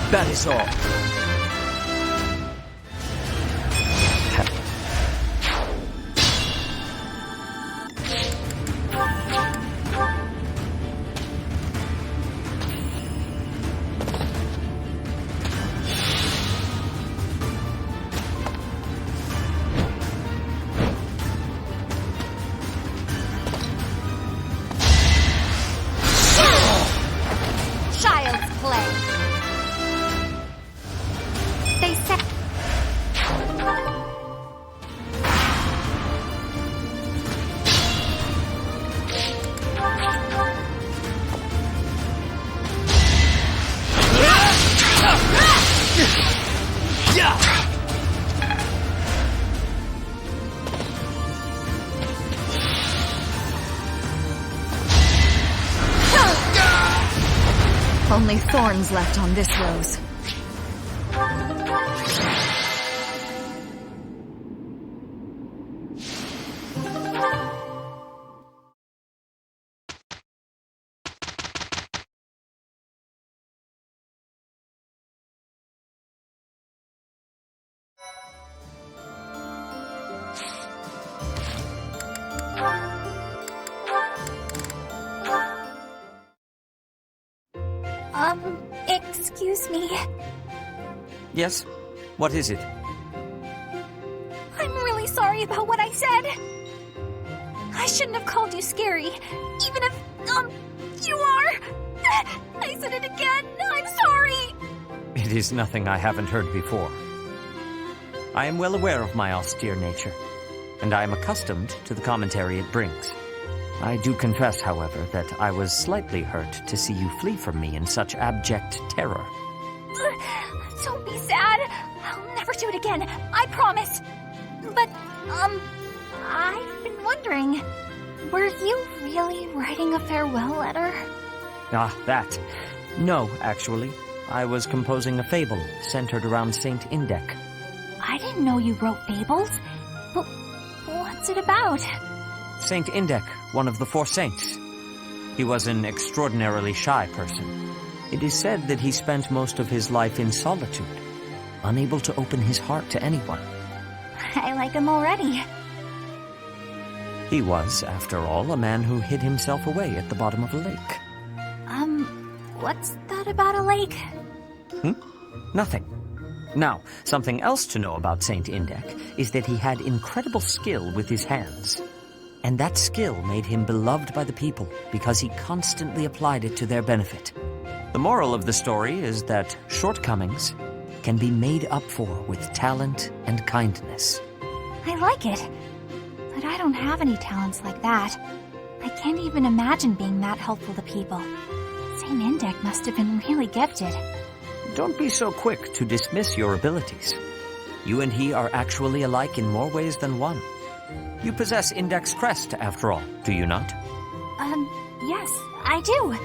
That is all. Child's play. They said. Only thorns left on this rose. me. Yes? What is it? I'm really sorry about what I said. I shouldn't have called you scary, even if, you are. I said it again. I'm sorry. It is nothing I haven't heard before. I am well aware of my austere nature, and I am accustomed to the commentary it brings. I do confess, however, that I was slightly hurt to see you flee from me in such abject terror. Don't be sad. I'll never do it again. I promise. But, I've been wondering, were you really writing a farewell letter? Ah, that. No, actually. I was composing a fable centered around Saint Indek. I didn't know you wrote fables. But what's it about? Saint Indek, one of the four saints. He was an extraordinarily shy person. It is said that he spent most of his life in solitude, unable to open his heart to anyone. I like him already. He was, after all, a man who hid himself away at the bottom of a lake. What's that about a lake? Nothing. Now, something else to know about Saint Indek is that he had incredible skill with his hands. And that skill made him beloved by the people because he constantly applied it to their benefit. The moral of the story is that shortcomings can be made up for with talent and kindness. I like it. But I don't have any talents like that. I can't even imagine being that helpful to people. Saint Indek must have been really gifted. Don't be so quick to dismiss your abilities. You and he are actually alike in more ways than one. You possess Indek's crest, after all, do you not? Yes, I do.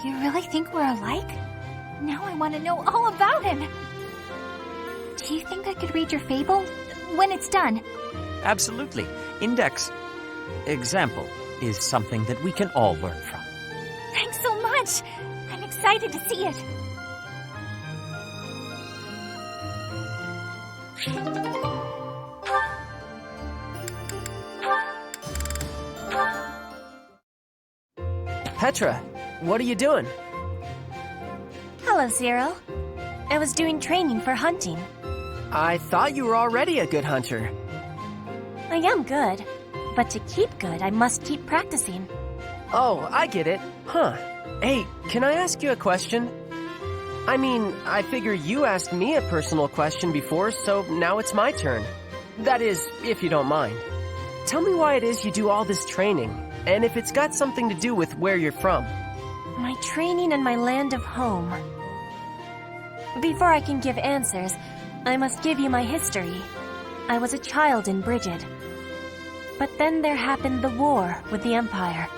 You really think we're alike? Now I want to know all about him. Do you think I could read your fable when it's done? Absolutely. Indek's example is something that we can all learn from. Thanks so much. I'm excited to see it. Petra, what are you doing? Hello, Zero. I was doing training for hunting. I thought you were already a good hunter. I am good, but to keep good, I must keep practicing. Oh, I get it. Huh. Hey, can I ask you a question? I mean, I figure you asked me a personal question before, so now it's my turn. That is, if you don't mind. Tell me why it is you do all this training, and if it's got something to do with where you're from. My training in my land of home. Before I can give answers, I must give you my history. I was a child in Brigid. But then there happened the war with the Empire.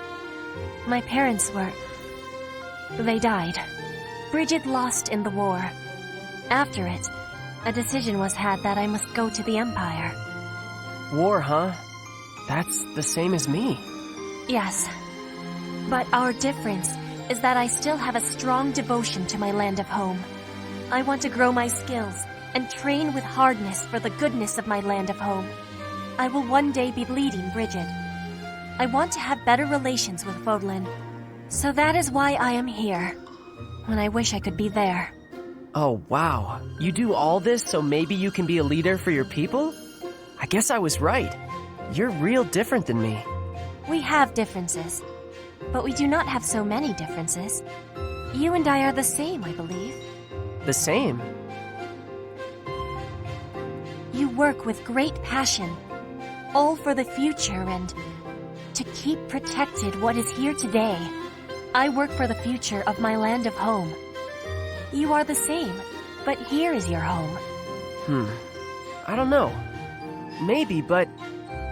My parents they died. Brigid lost in the war. After it, a decision was had that I must go to the Empire. War, huh? That's the same as me. Yes. But our difference is that I still have a strong devotion to my land of home. I want to grow my skills and train with hardness for the goodness of my land of home. I will one day be leading Brigid. I want to have better relations with Fodlan. So that is why I am here, when I wish I could be there. Oh, wow. You do all this so maybe you can be a leader for your people? I guess I was right. You're real different than me. We have differences, but we do not have so many differences. You and I are the same, I believe. The same? You work with great passion, all for the future and to keep protected what is here today. I work for the future of my land of home. You are the same, but here is your home. I don't know. Maybe, but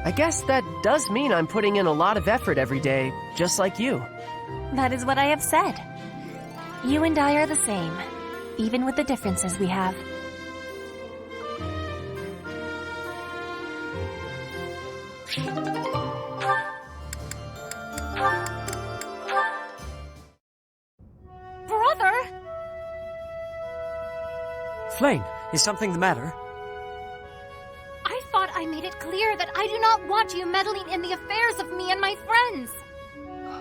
I guess that does mean I'm putting in a lot of effort every day, just like you. That is what I have said. You and I are the same, even with the differences we have. Brother! Flame, is something the matter? I thought I made it clear that I do not want you meddling in the affairs of me and my friends.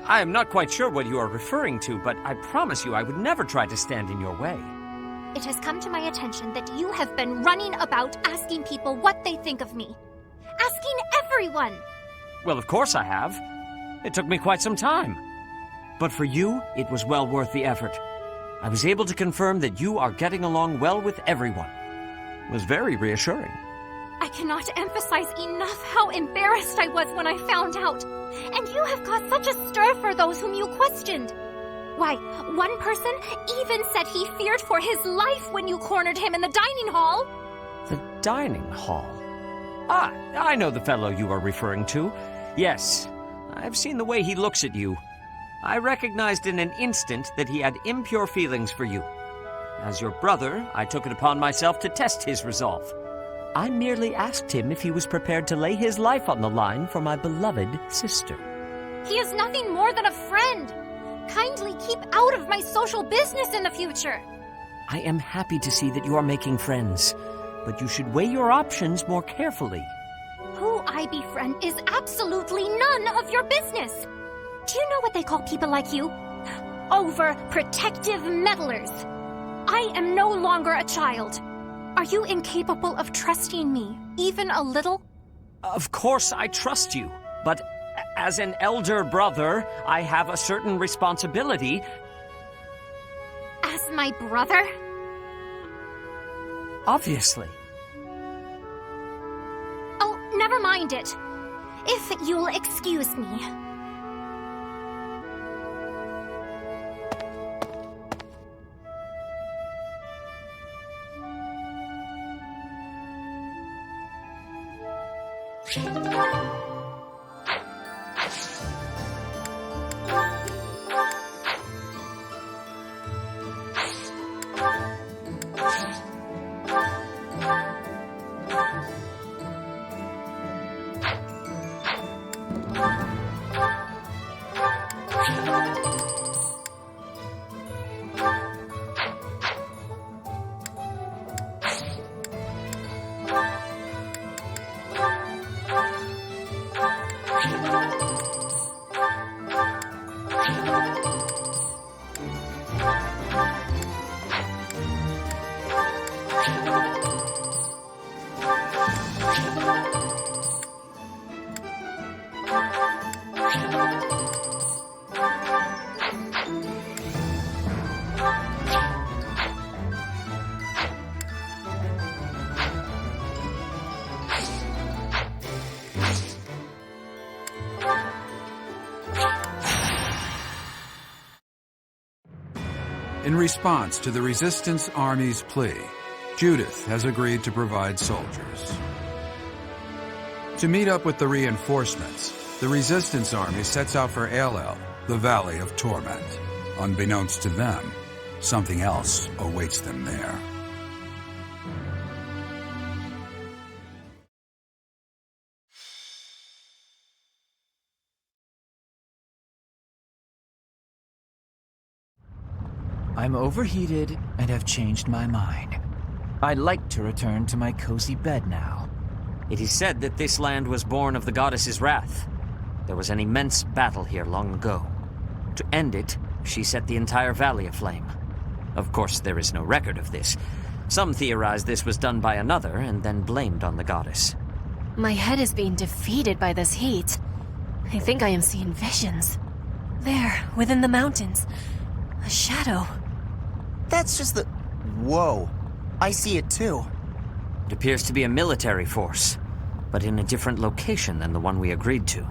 I am not quite sure what you are referring to, but I promise you I would never try to stand in your way. It has come to my attention that you have been running about asking people what they think of me. Asking everyone! Well, of course I have. It took me quite some time. But for you, it was well worth the effort. I was able to confirm that you are getting along well with everyone. It was very reassuring. I cannot emphasize enough how embarrassed I was when I found out. And you have caused such a stir for those whom you questioned. Why, one person even said he feared for his life when you cornered him in the dining hall. The dining hall? Ah, I know the fellow you are referring to. Yes, I've seen the way he looks at you. I recognized in an instant that he had impure feelings for you. As your brother, I took it upon myself to test his resolve. I merely asked him if he was prepared to lay his life on the line for my beloved sister. He is nothing more than a friend. Kindly keep out of my social business in the future. I am happy to see that you are making friends, but you should weigh your options more carefully. Who I befriend is absolutely none of your business. Do you know what they call people like you? Overprotective meddlers. I am no longer a child. Are you incapable of trusting me, even a little? Of course I trust you, but as an elder brother, I have a certain responsibility. As my brother? Obviously. Oh, never mind it. If you'll excuse me. In response to the Resistance Army's plea, Judith has agreed to provide soldiers. To meet up with the reinforcements, the Resistance Army sets out for Aelel, the Valley of Torment. Unbeknownst to them, something else awaits them there. I'm overheated and have changed my mind. I'd like to return to my cozy bed now. It is said that this land was born of the goddess's wrath. There was an immense battle here long ago. To end it, she set the entire valley aflame. Of course, there is no record of this. Some theorize this was done by another and then blamed on the goddess. My head is being defeated by this heat. I think I am seeing visions. There, within the mountains. A shadow. That's just the... Whoa. I see it too. It appears to be a military force, but in a different location than the one we agreed to.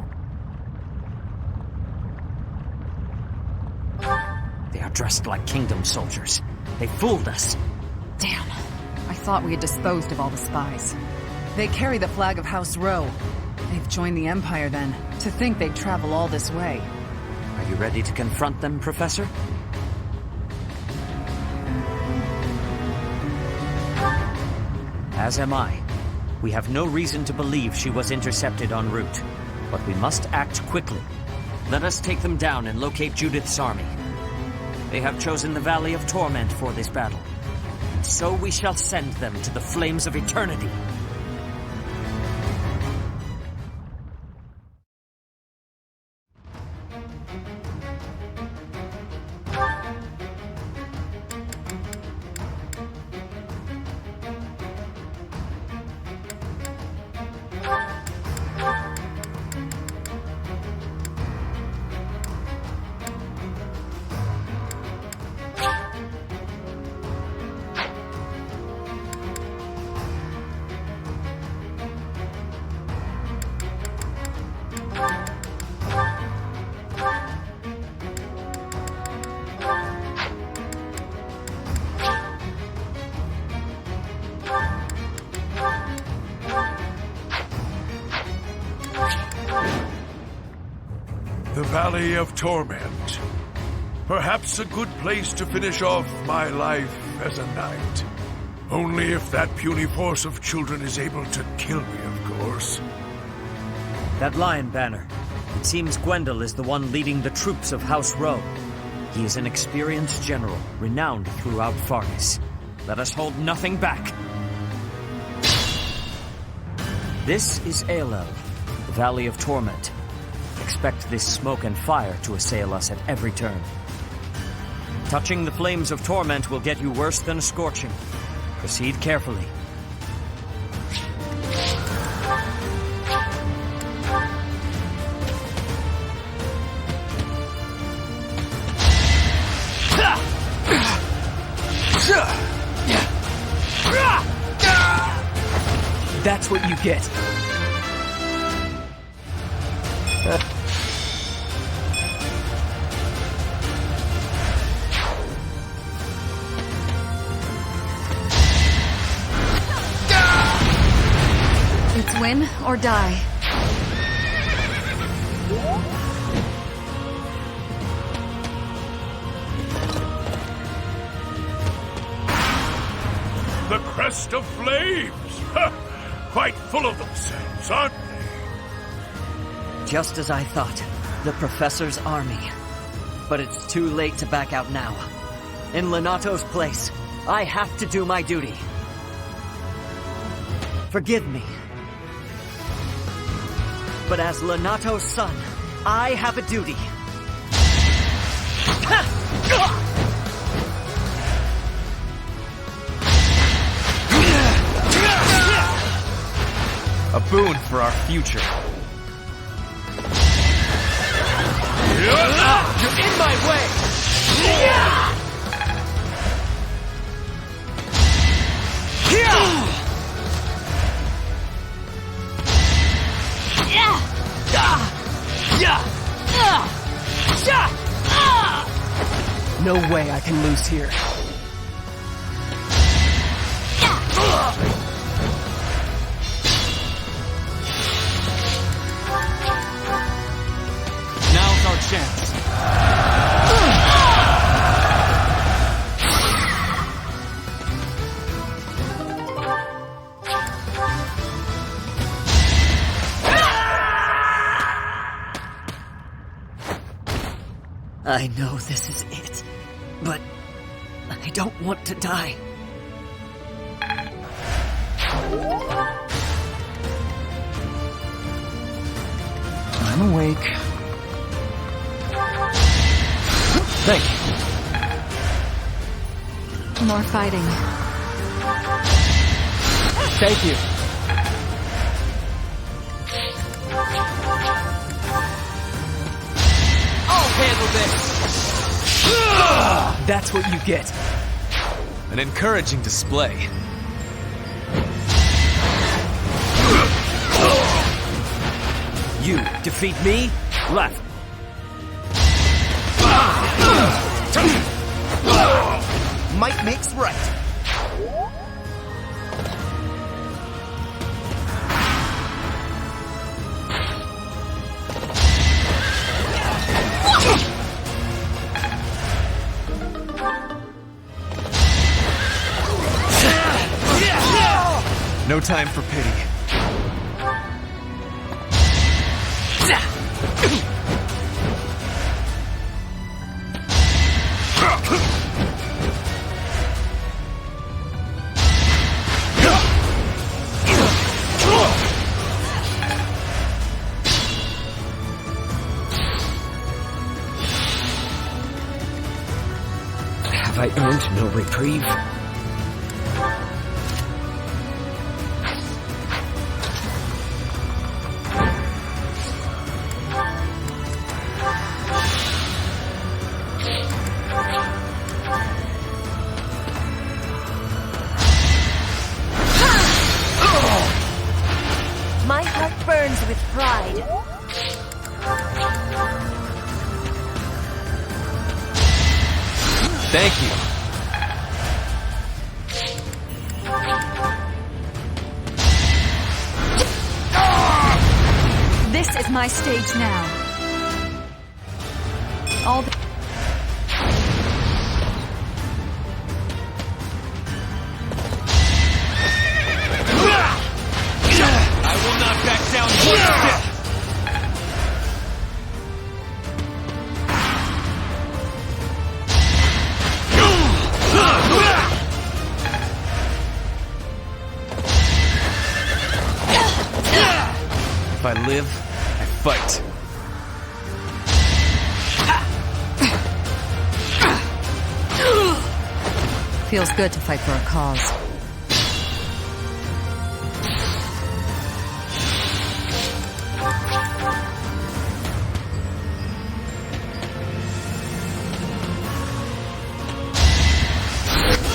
They are dressed like kingdom soldiers. They fooled us. Damn. I thought we had disposed of all the spies. They carry the flag of House Rowe. They've joined the Empire then. To think they'd travel all this way. Are you ready to confront them, Professor? As am I. We have no reason to believe she was intercepted en route, but we must act quickly. Let us take them down and locate Judith's army. They have chosen the Valley of Torment for this battle. So we shall send them to the flames of eternity. The Valley of Torment. Perhaps a good place to finish off my life as a knight. Only if that puny force of children is able to kill me, of course. That lion banner. It seems Gwendol is the one leading the troops of House Rowe. He is an experienced general, renowned throughout Fargus. Let us hold nothing back. This is Aelel, the Valley of Torment. Expect this smoke and fire to assail us at every turn. Touching the flames of torment will get you worse than a scorching. Proceed carefully. That's what you get. It's win or die. The Crest of Flames! Quite full of themselves, aren't they? Just as I thought. The Professor's army. But it's too late to back out now. In Lenato's place, I have to do my duty. Forgive me. But as Lenato's son, I have a duty. A boon for our future. You're in my way! No way I can lose here. Now's our chance. I know this is it, but I don't want to die. I'm awake. Thank you. More fighting. Thank you. I'll handle this! That's what you get. An encouraging display. You defeat me? Left. Might makes right. No time for pity. Have I earned no reprieve? My heart burns with pride. Thank you. This is my stage now. All the... I will not back down one step. If I live, I fight. Feels good to fight for a cause.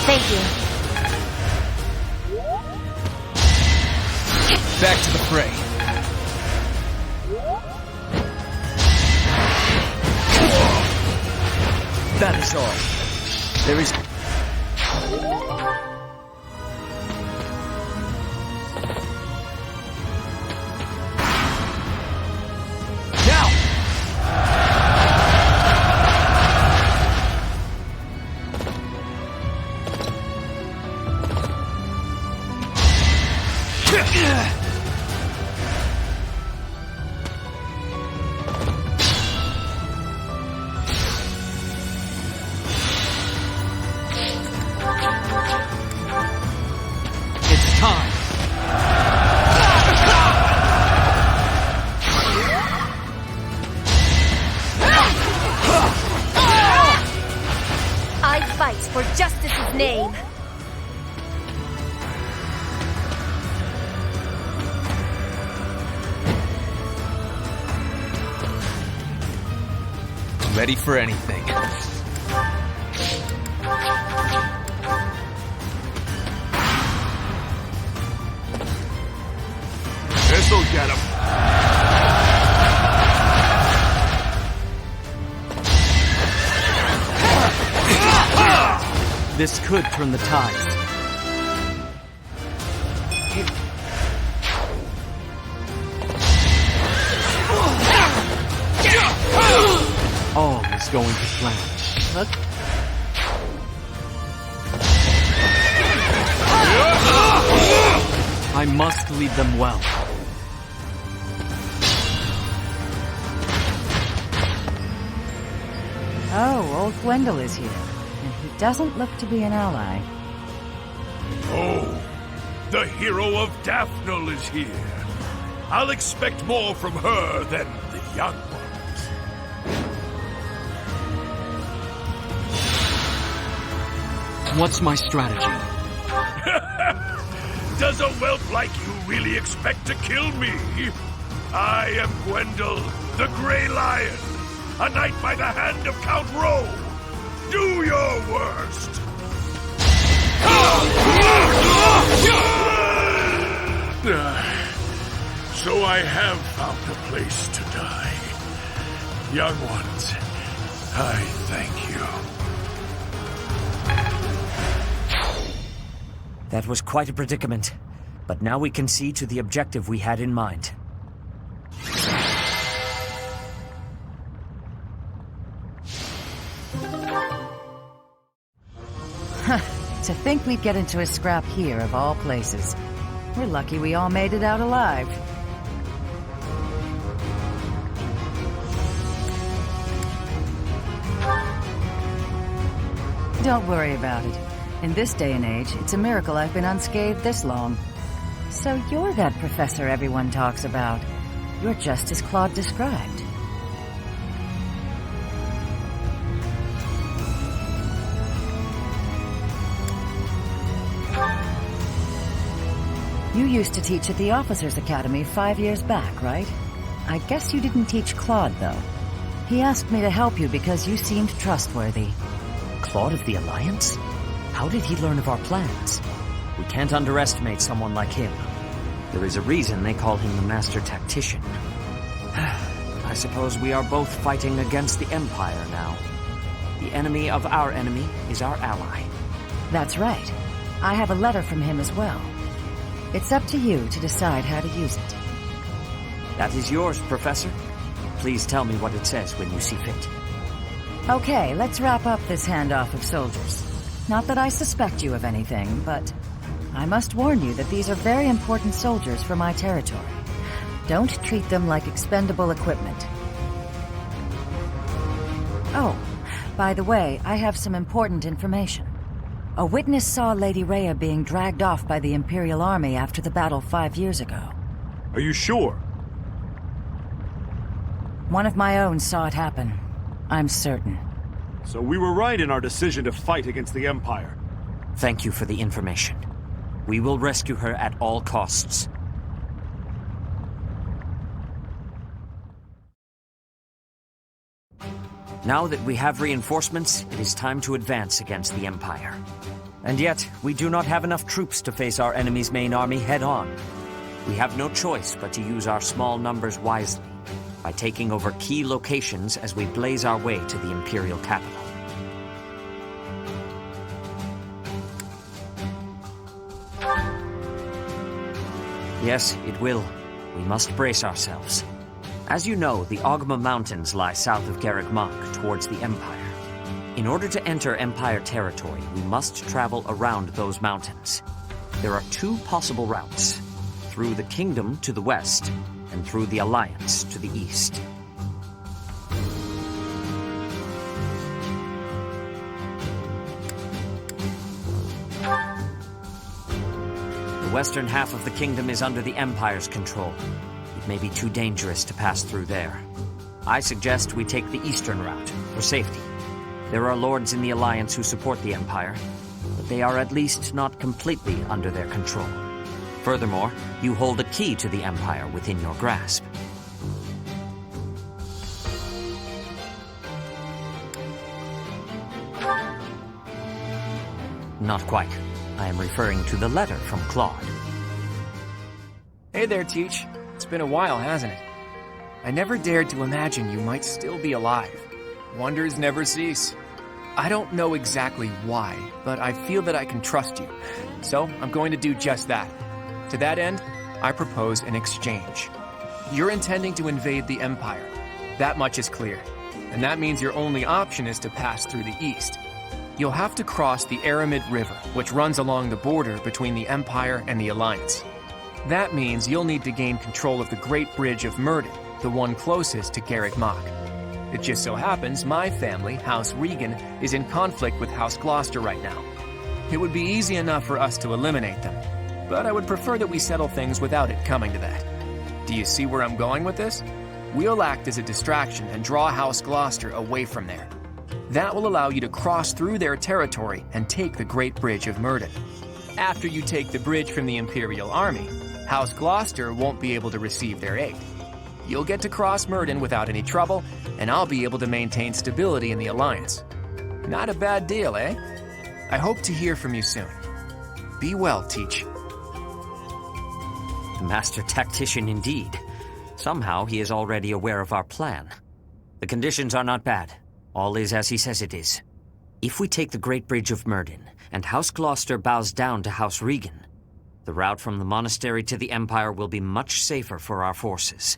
Thank you. Back to the fray. That is all. There is... For justice's name. Ready for anything. This'll get him. This could turn the tides. All is going to plan. Look. I must lead them well. Oh, old Gwendol is here. And he doesn't look to be an ally. Oh, the hero of Daphne is here. I'll expect more from her than the young ones. What's my strategy? Does a whelp like you really expect to kill me? I am Gwendol, the Grey Lion, a knight by the hand of Count Rowe. Do your worst! So I have found a place to die. Young ones, I thank you. That was quite a predicament, but now we can see to the objective we had in mind. To think we'd get into a scrap here, of all places. We're lucky we all made it out alive. Don't worry about it. In this day and age, it's a miracle I've been unscathed this long. So you're that professor everyone talks about. You're just as Claude described. You used to teach at the Officers' Academy 5 years back, right? I guess you didn't teach Claude, though. He asked me to help you because you seemed trustworthy. Claude of the Alliance? How did he learn of our plans? We can't underestimate someone like him. There is a reason they call him the Master Tactician. I suppose we are both fighting against the Empire now. The enemy of our enemy is our ally. That's right. I have a letter from him as well. It's up to you to decide how to use it. That is yours, Professor. Please tell me what it says when you see fit. Okay, let's wrap up this handoff of soldiers. Not that I suspect you of anything, but I must warn you that these are very important soldiers for my territory. Don't treat them like expendable equipment. Oh, by the way, I have some important information. A witness saw Lady Rhea being dragged off by the Imperial Army after the battle 5 years ago. Are you sure? One of my own saw it happen. I'm certain. So we were right in our decision to fight against the Empire. Thank you for the information. We will rescue her at all costs. Now that we have reinforcements, it is time to advance against the Empire. And yet, we do not have enough troops to face our enemy's main army head-on. We have no choice but to use our small numbers wisely, by taking over key locations as we blaze our way to the Imperial capital. Yes, it will. We must brace ourselves. As you know, the Ogma Mountains lie south of Garreg Mach, towards the Empire. In order to enter Empire territory, we must travel around those mountains. There are 2 possible routes: through the Kingdom to the west, and through the Alliance to the east. The western half of the kingdom is under the Empire's control. It may be too dangerous to pass through there. I suggest we take the eastern route, for safety. There are lords in the Alliance who support the Empire, but they are at least not completely under their control. Furthermore, you hold a key to the Empire within your grasp. Not quite. I am referring to the letter from Claude. Hey there, Teach. It's been a while, hasn't it? I never dared to imagine you might still be alive. Wonders never cease. I don't know exactly why, but I feel that I can trust you. So I'm going to do just that. To that end, I propose an exchange. You're intending to invade the Empire. That much is clear. And that means your only option is to pass through the east. You'll have to cross the Aramid River, which runs along the border between the Empire and the Alliance. That means you'll need to gain control of the Great Bridge of Murden, the one closest to Garreg Mach. It just so happens my family, House Regan, is in conflict with House Gloucester right now. It would be easy enough for us to eliminate them, but I would prefer that we settle things without it coming to that. Do you see where I'm going with this? We'll act as a distraction and draw House Gloucester away from there. That will allow you to cross through their territory and take the Great Bridge of Murden. After you take the bridge from the Imperial Army, House Gloucester won't be able to receive their aid. You'll get to cross Murden without any trouble, and I'll be able to maintain stability in the Alliance. Not a bad deal, eh? I hope to hear from you soon. Be well, Teach. Master tactician indeed. Somehow he is already aware of our plan. The conditions are not bad. All is as he says it is. If we take the Great Bridge of Murden, and House Gloucester bows down to House Regan, the route from the monastery to the Empire will be much safer for our forces.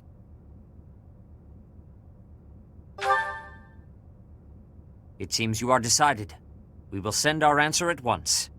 It seems you are decided. We will send our answer at once.